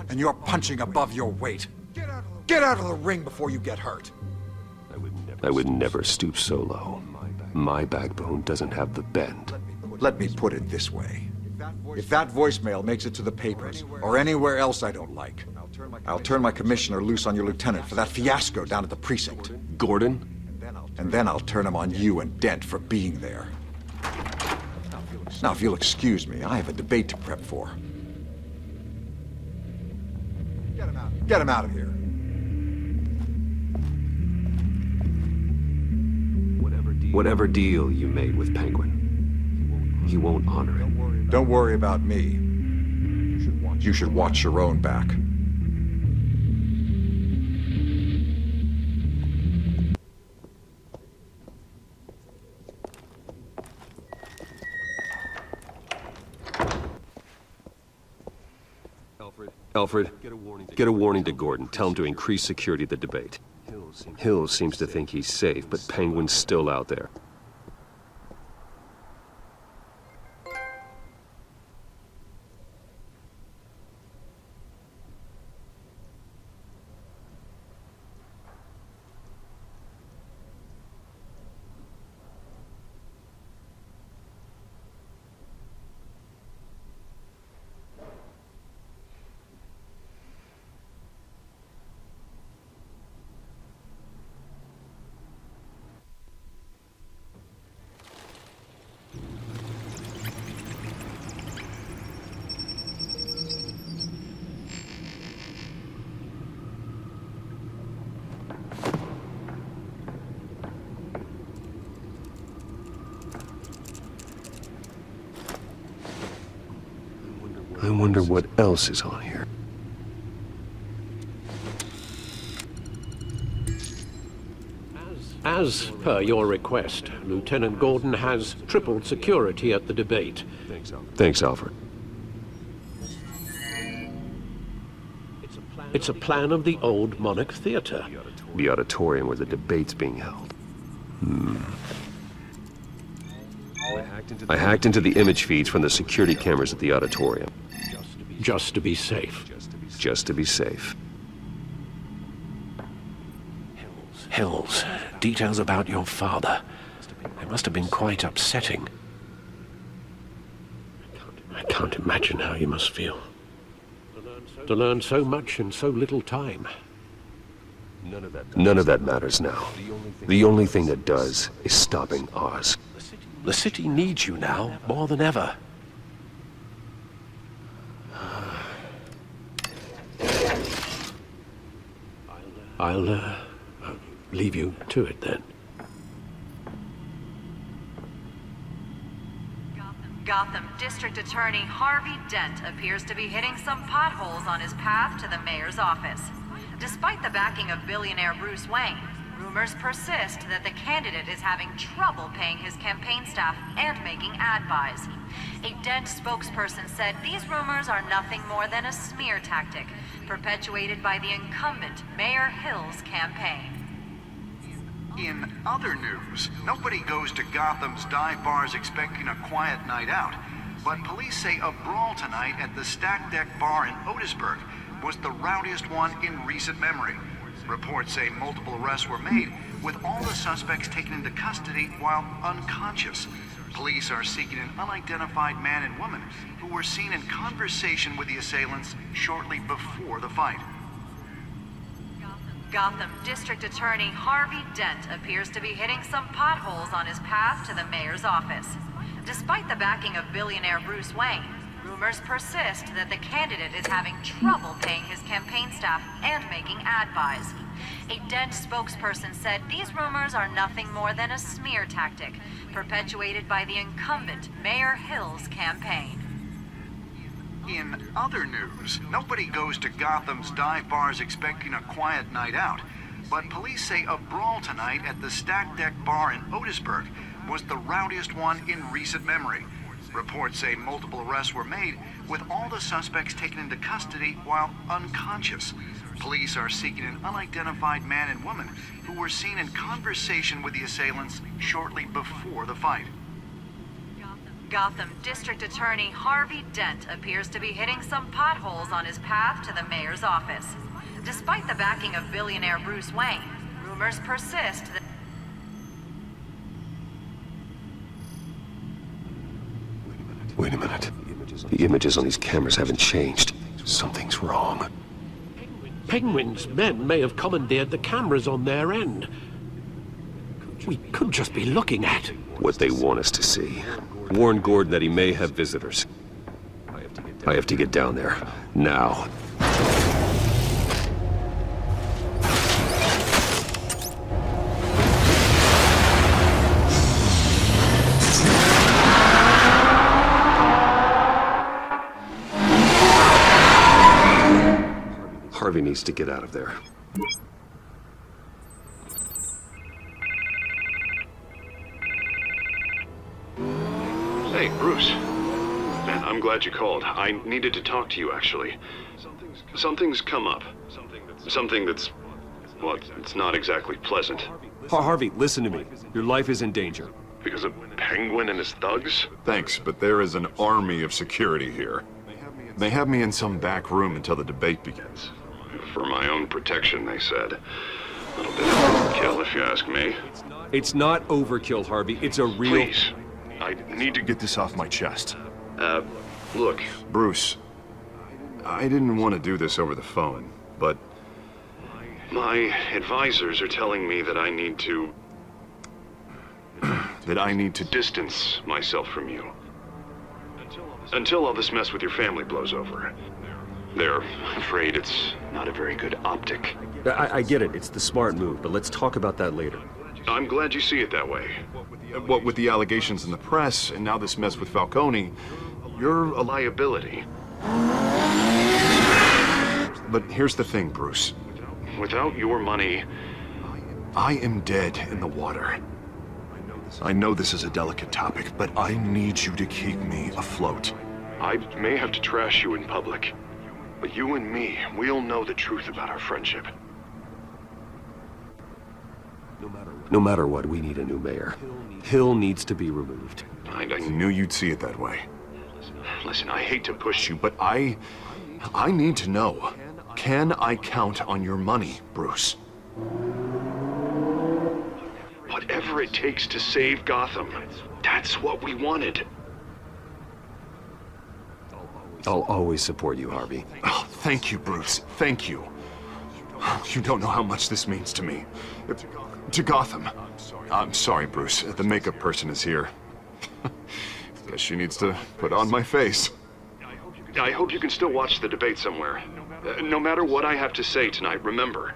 and you're punching above your weight. Get out of the ring before you get hurt. I would never stoop so low. My backbone doesn't have the bend. Let me put it this way. If that voicemail makes it to the papers, or anywhere else I don't like, I'll turn my commissioner loose on your lieutenant for that fiasco down at the precinct. Gordon? And then I'll turn him on you and Dent for being there. Now, if you'll excuse me, I have a debate to prep for. Get him out of here. Whatever deal you made with Penguin, he won't honor it. Don't worry about me. You should watch your own back. Alfred, get a warning to Gordon. Tell him to increase security at the debate. Hill seems to think he's safe, but Penguin's still out there. wonder what else is on here. As per your request, Lieutenant Gordon has tripled security at the debate. Thanks, Alfred. It's a plan of the old Monarch Theater. The auditorium where the debate's being held. I hacked into the image feeds from the security cameras at the auditorium. Just to be safe. Just to be safe. Hills, details about your father. They must have been quite upsetting. I can't imagine how you must feel. To learn so much in so little time. None of that matters now. The only thing that does is stopping Oz. The city needs you now, more than ever. I'll leave you to it then. Gotham District Attorney Harvey Dent appears to be hitting some potholes on his path to the mayor's office. Despite the backing of billionaire Bruce Wayne, rumors persist that the candidate is having trouble paying his campaign staff and making ad buys. A Dent spokesperson said these rumors are nothing more than a smear tactic, perpetuated by the incumbent Mayor Hill's campaign. In other news, nobody goes to Gotham's dive bars expecting a quiet night out, but police say a brawl tonight at the Stack Deck Bar in Otisburg was the rowdiest one in recent memory. Reports say multiple arrests were made, with all the suspects taken into custody while unconscious. Police are seeking an unidentified man and woman who were seen in conversation with the assailants shortly before the fight. Gotham District Attorney Harvey Dent appears to be hitting some potholes on his path to the mayor's office. Despite the backing of billionaire Bruce Wayne, rumors persist that the candidate is having trouble paying his campaign staff and making ad buys. A Dent spokesperson said these rumors are nothing more than a smear tactic, perpetuated by the incumbent Mayor Hill's campaign. In other news, nobody goes to Gotham's dive bars expecting a quiet night out, but police say a brawl tonight at the Stack Deck Bar in Otisburg was the rowdiest one in recent memory. Reports say multiple arrests were made, with all the suspects taken into custody while unconscious. Police are seeking an unidentified man and woman who were seen in conversation with the assailants shortly before the fight. Gotham District Attorney Harvey Dent appears to be hitting some potholes on his path to the mayor's office. Despite the backing of billionaire Bruce Wayne, rumors persist that... Wait a minute. The images on these cameras haven't changed. Something's wrong. Penguin's men may have commandeered the cameras on their end. We could just be looking at what they want us to see. Warn Gordon that he may have visitors. I have to get down there. Now. Harvey needs to get out of there. Hey, Bruce. Man, I'm glad you called. I needed to talk to you, actually. Something's come up. Something that's... well, it's not exactly pleasant. Harvey, listen to me. Your life is in danger. Because of Penguin and his thugs? Thanks, but there is an army of security here. They have me in some back room until the debate begins. For my own protection, they said. A little bit of overkill, if you ask me. It's not overkill, Harvey. It's a real... Please. I need to get this off my chest. Look. Bruce, I didn't want to do this over the phone, but... my advisors are telling me that I need to... distance myself from you. Until all this mess with your family blows over. They're afraid it's not a very good optic. I get it. It's the smart move, but let's talk about that later. I'm glad you see it that way. What with the allegations in the press, and now this mess with Falcone, you're a liability. But here's the thing, Bruce. Without your money, I am dead in the water. I know this is a delicate topic, but I need you to keep me afloat. I may have to trash you in public, but you and me, we'll know the truth about our friendship. No matter what, we need a new mayor. Hill needs to be removed. I knew you'd see it that way. Listen, I hate to push you, but I need to know. Can I count on your money, Bruce? Whatever it takes to save Gotham, that's what we wanted. I'll always support you, Harvey. Oh, thank you, Bruce. Thank you. You don't know how much this means to me. To Gotham. I'm sorry, Bruce. The makeup person is here. Guess she needs to put on my face. I hope you can still watch the debate somewhere. No matter what I have to say tonight, remember,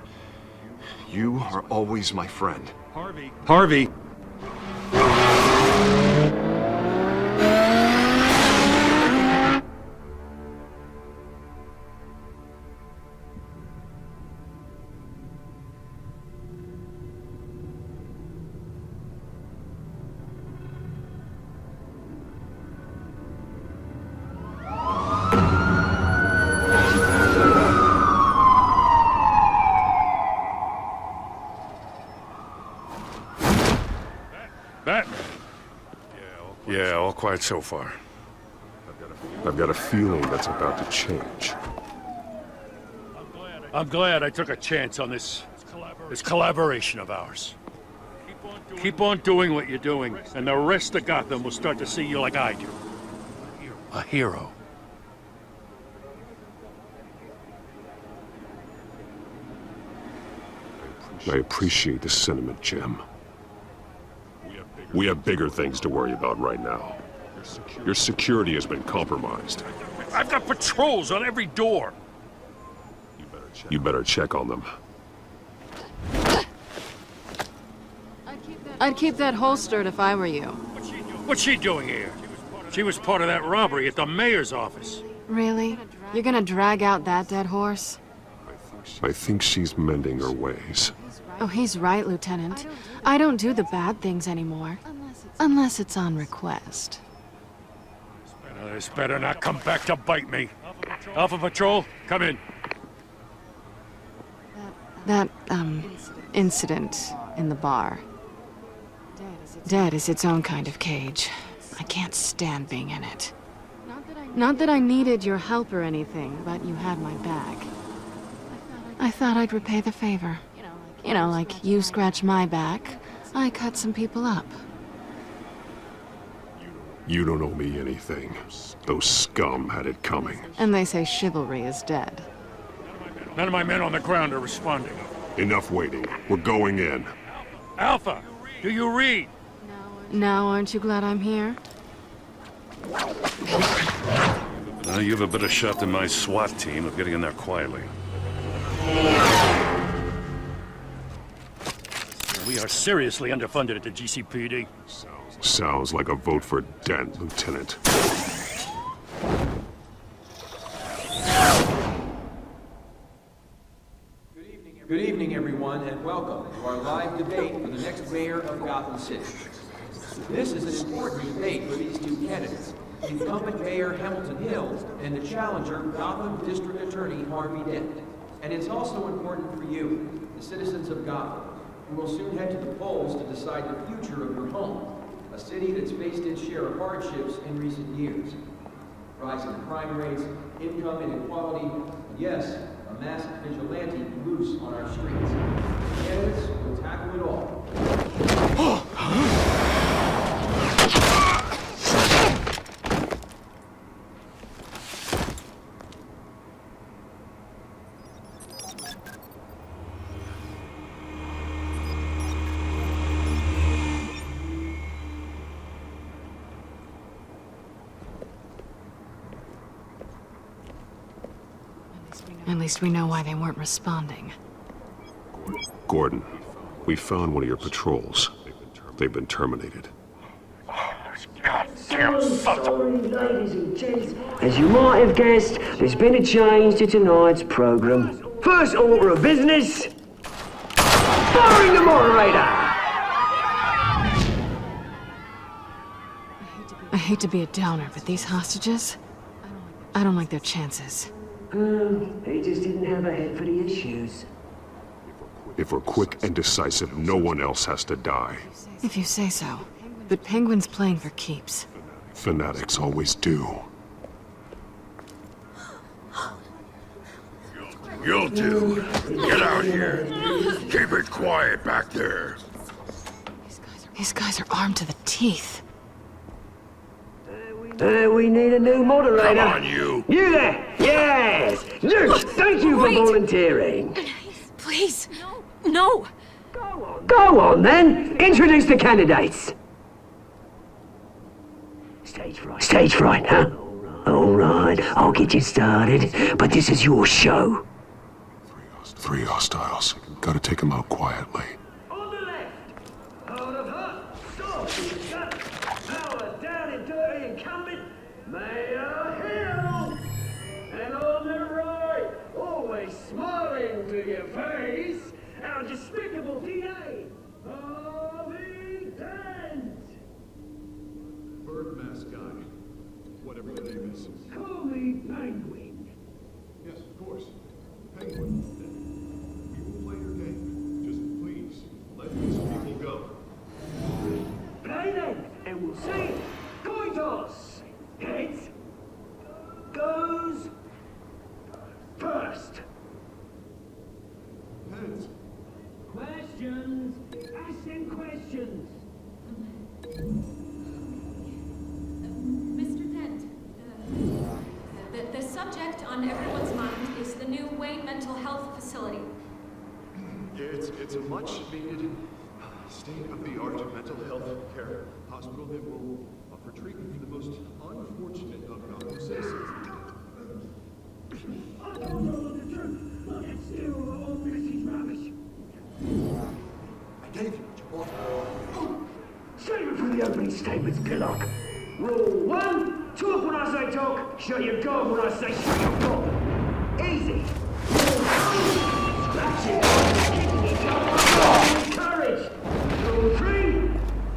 you are always my friend. Harvey! Harvey! Batman. Yeah, all quiet so far. I've got a feeling that's about to change. I'm glad I took a chance on this collaboration of ours. Keep on doing what you're doing, and the rest of Gotham will start to see you like I do. A hero. I appreciate the sentiment, Jim. We have bigger things to worry about right now. Your security has been compromised. I've got patrols on every door. You better check on them. I'd keep that holstered if I were you. What's she doing here? She was part of that robbery at the mayor's office. Really? You're gonna drag out that dead horse? I think she's mending her ways. Oh, he's right, Lieutenant. I don't do the bad things anymore. Unless it's on request. This better not come back to bite me. Alpha Patrol, come in. That, incident in the bar. Dead is its own kind of cage. I can't stand being in it. Not that I needed your help or anything, but you had my back. I thought I'd repay the favor. You know, like you scratch my back, I cut some people up. You don't owe me anything. Those scum had it coming. And they say chivalry is dead. None of my men on the ground are responding. Enough waiting. We're going in. Alpha, do you read? Now aren't you glad I'm here? You have a better shot than my SWAT team of getting in there quietly. We are seriously underfunded at the GCPD. Sounds like a vote for Dent, Lieutenant. Good evening, everyone, and welcome to our live debate for the next mayor of Gotham City. This is an important debate for these two candidates, incumbent Mayor Hamilton Hill and the challenger, Gotham District Attorney Harvey Dent. And it's also important for you, the citizens of Gotham, who will soon head to the polls to decide the future of your home, a city that's faced its share of hardships in recent years. Rising crime rates, income inequality, and yes, a masked vigilante loose on our streets. The candidates will tackle it all. At least we know why they weren't responding. Gordon, we found one of your patrols. They've been terminated. Oh, those Goddamn sons of... Ladies and gents, as you might have guessed, there's been a change to tonight's program. First order of business, firing the moderator! I hate to be a downer, but these hostages, I don't like their chances. They just didn't have a head for the issues. If we're quick and decisive, no one else has to die. If you say so. But Penguin's playing for keeps. Fanatics always do. You'll do. Get out here. Keep it quiet back there. These guys are armed to the teeth. We need a new moderator. Come on, you. You there! Yes! Luke, thank you for volunteering. Please. No. Go on then. Introduce the candidates. Stage fright, huh? All right, I'll get you started, but this is your show. 3 hostiles. Gotta take them out quietly. On the left, hard of heart, stop, shut, power down and dirty incumbent, Mayor Hill. And on the right, always smiling to your face, our despicable DA, Harvey Dent. Bird mask guy. Whatever your name is. Call me Penguin. Yes, of course. Penguin. We will play your game. Just please, let these people go. Play then, and we'll see. Coin toss. Heads goes first. Heads. Questions. Ask them questions. Mr. Dent, the subject on everyone's mind is the new Wayne Mental Health Facility. It's a much-needed, state-of-the-art mental health care hospital that will offer treatment for the most unfortunate of Gotham citizens. I told you all the truth, but it's still all message rubbish. I gave you what you wanted. Save it for the opening statements, Pillock. Rule 1, talk when I say talk, shut your gob when I say shut your gob. Easy. Rule 2, scratch it, kicking each other, courage. Rule 3,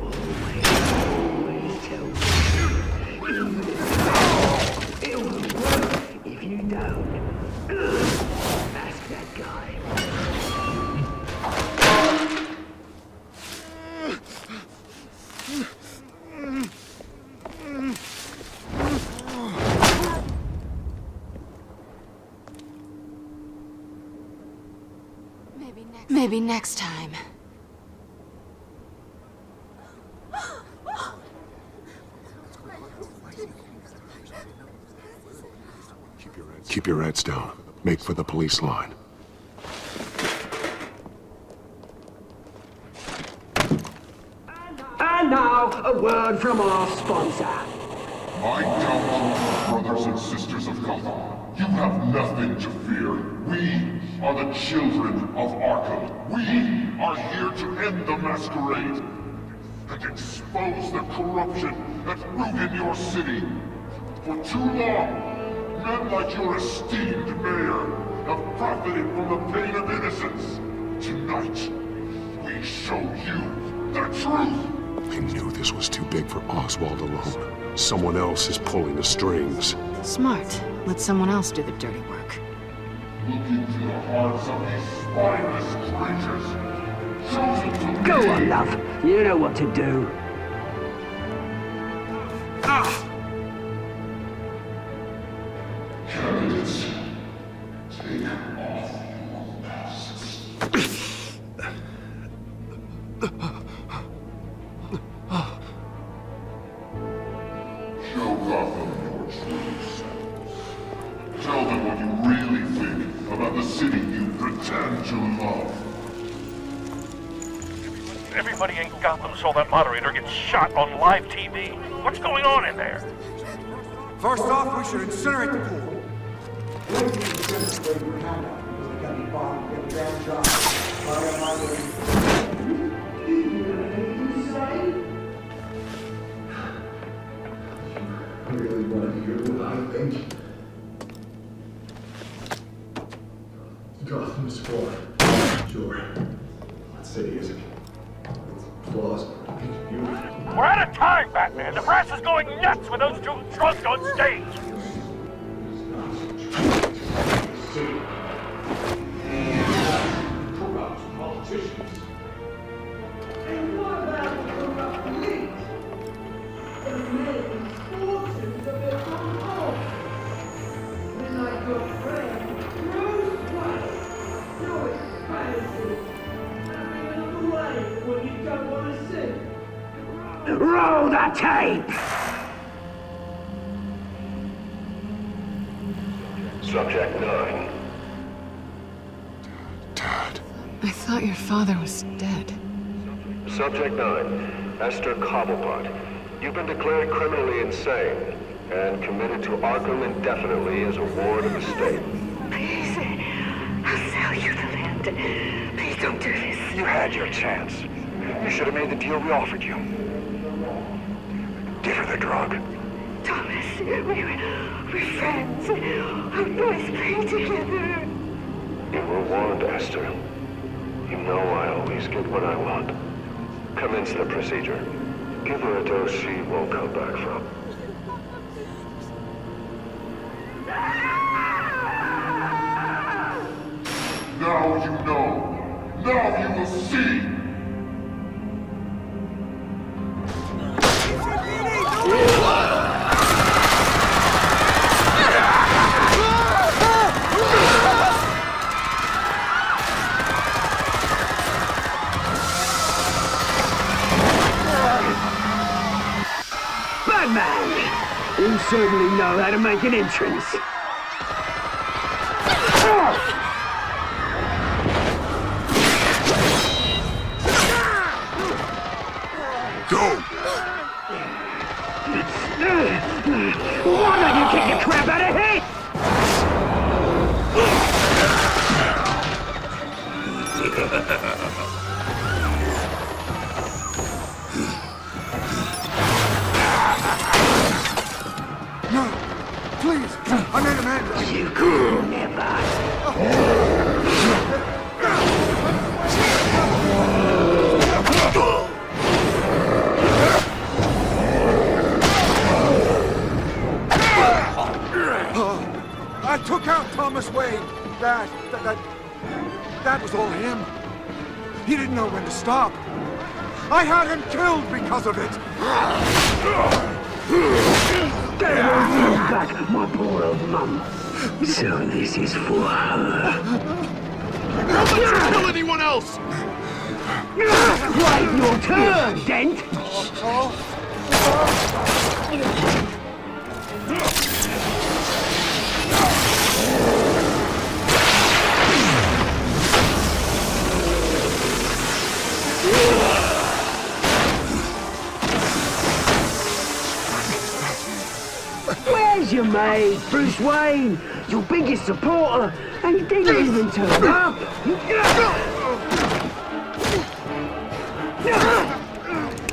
always tell the truth. Even if it will work if you don't. Ask that guy. Maybe next time. Keep your heads down. Make for the police line. And now, a word from our sponsor. My gallant brothers and sisters of Gotham, you have nothing to fear. We are the children of Arkham. We are here to end the masquerade and expose the corruption that's rooted your city. For too long, men like your esteemed mayor have profited from the pain of innocence. Tonight, we show you the truth. I knew this was too big for Oswald alone. Someone else is pulling the strings. Smart. Let someone else do the dirty work. Look into the hearts of these spineless creatures. Chosen to Go on, love. You know what to do. Candidates, take off your masks. Show Gotham your true selves. Tell them what you really think about the city you pretend to love. Everybody in Gotham saw that moderator get shot on live TV. What's going on in there? First off, we should incinerate the pool. think? Gotham's flawed. Sure. That city isn't. It's flaws. It's beautiful. We're out of time, Batman. The press is going nuts with those two drunks on stage. Corrupt politicians. And what about the corrupt police? The making fortunes of their own home. When like your friend, Bruce Wayne, so expansive, having a little life when you don't want to see. Roll the tape! Subject 9. I thought your father was dead. Subject 9, Esther Cobblepot. You've been declared criminally insane and committed to Arkham indefinitely as a ward of the state. Please, I'll sell you the land. Please don't do this. You had your chance. You should have made the deal we offered you. Give her the drug. Thomas, we're friends. Our boys play together. You were warned, Esther. You know I always get what I want. Commence the procedure. Give her a dose she won't come back from. Now you know. Now you will see. Batman! You certainly know how to make an entrance. Go! Why don't you kick the crap out of him? No! Please! I made a man! You could never. I took out Thomas Wayne. That was all him. He didn't know when to stop. I had him killed because of it. Back, my poor old mum. So this is for her. Don't let you kill anyone else! Wait your turn, Dent! Where's your mate, Bruce Wayne? Your biggest supporter, and he didn't even turn up.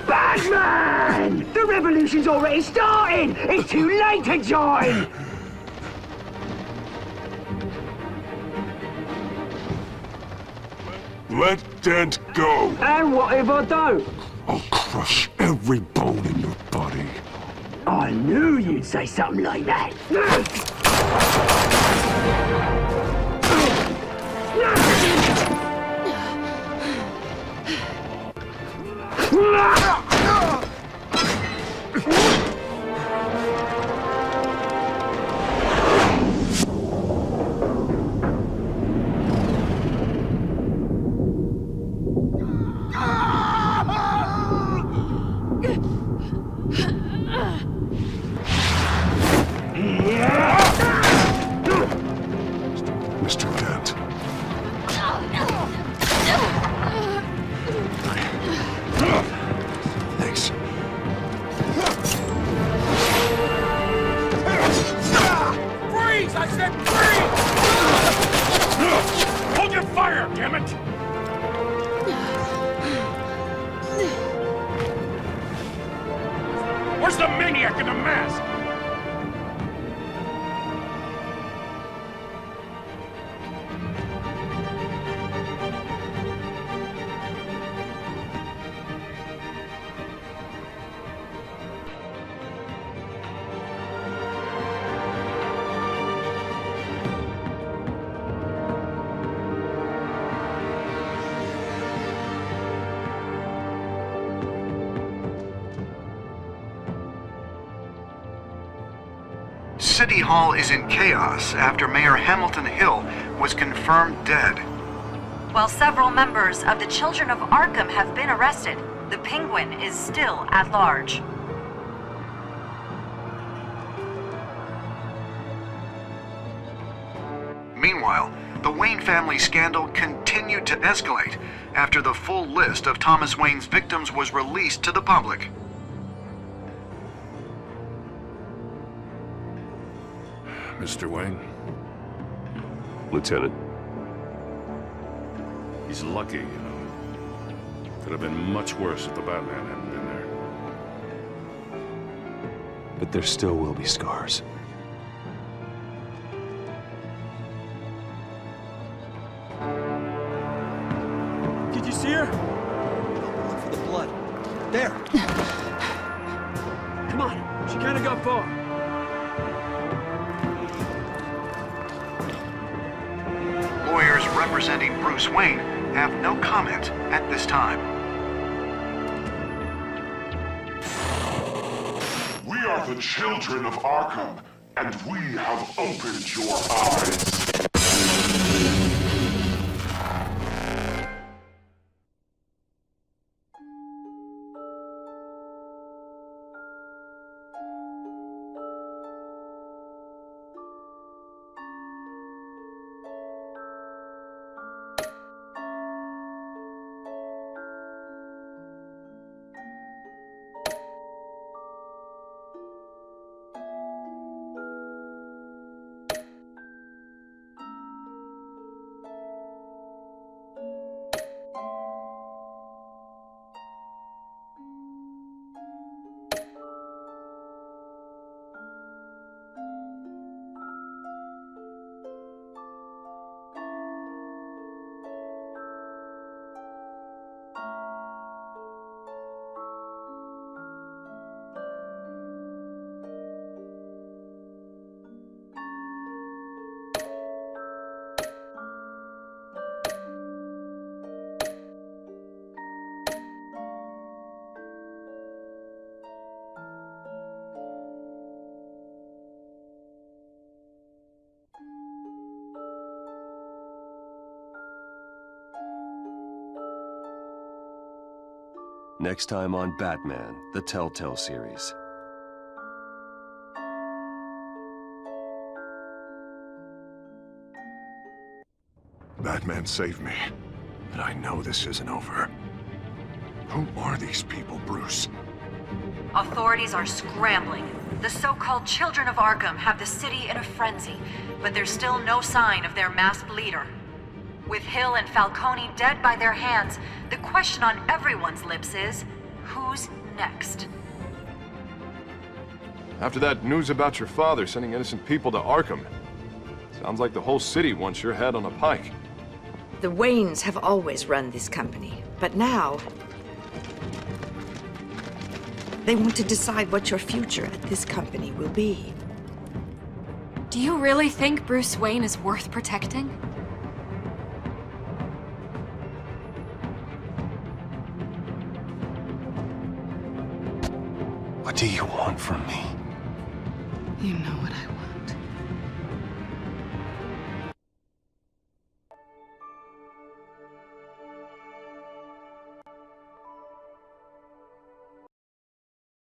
Batman! The revolution's already starting! It's too late to join! Let Dent go! And what if I don't? I'll crush every bone in your body. I knew you'd say something like that. Mr. Dent. Thanks. Freeze! I said freeze! Hold your fire, damn it! Where's the maniac in the mask? City Hall is in chaos after Mayor Hamilton Hill was confirmed dead. While several members of the Children of Arkham have been arrested, the Penguin is still at large. Meanwhile, the Wayne family scandal continued to escalate after the full list of Thomas Wayne's victims was released to the public. Mr. Wayne? Lieutenant. He's lucky, you know. Could have been much worse if the Batman hadn't been there. But there still will be scars. Did you see her? Look for the blood. There. Come on. She kind of got far. Lawyers representing Bruce Wayne have no comment at this time. We are the children of Arkham, and we have opened your eyes. Next time on Batman, the Telltale series. Batman saved me, but I know this isn't over. Who are these people, Bruce? Authorities are scrambling. The so-called Children of Arkham have the city in a frenzy, but there's still no sign of their masked leader. With Hill and Falcone dead by their hands, the question on everyone's lips is, who's next? After that news about your father sending innocent people to Arkham, sounds like the whole city wants your head on a pike. The Waynes have always run this company, but now they want to decide what your future at this company will be. Do you really think Bruce Wayne is worth protecting? What do you want from me? You know what I want.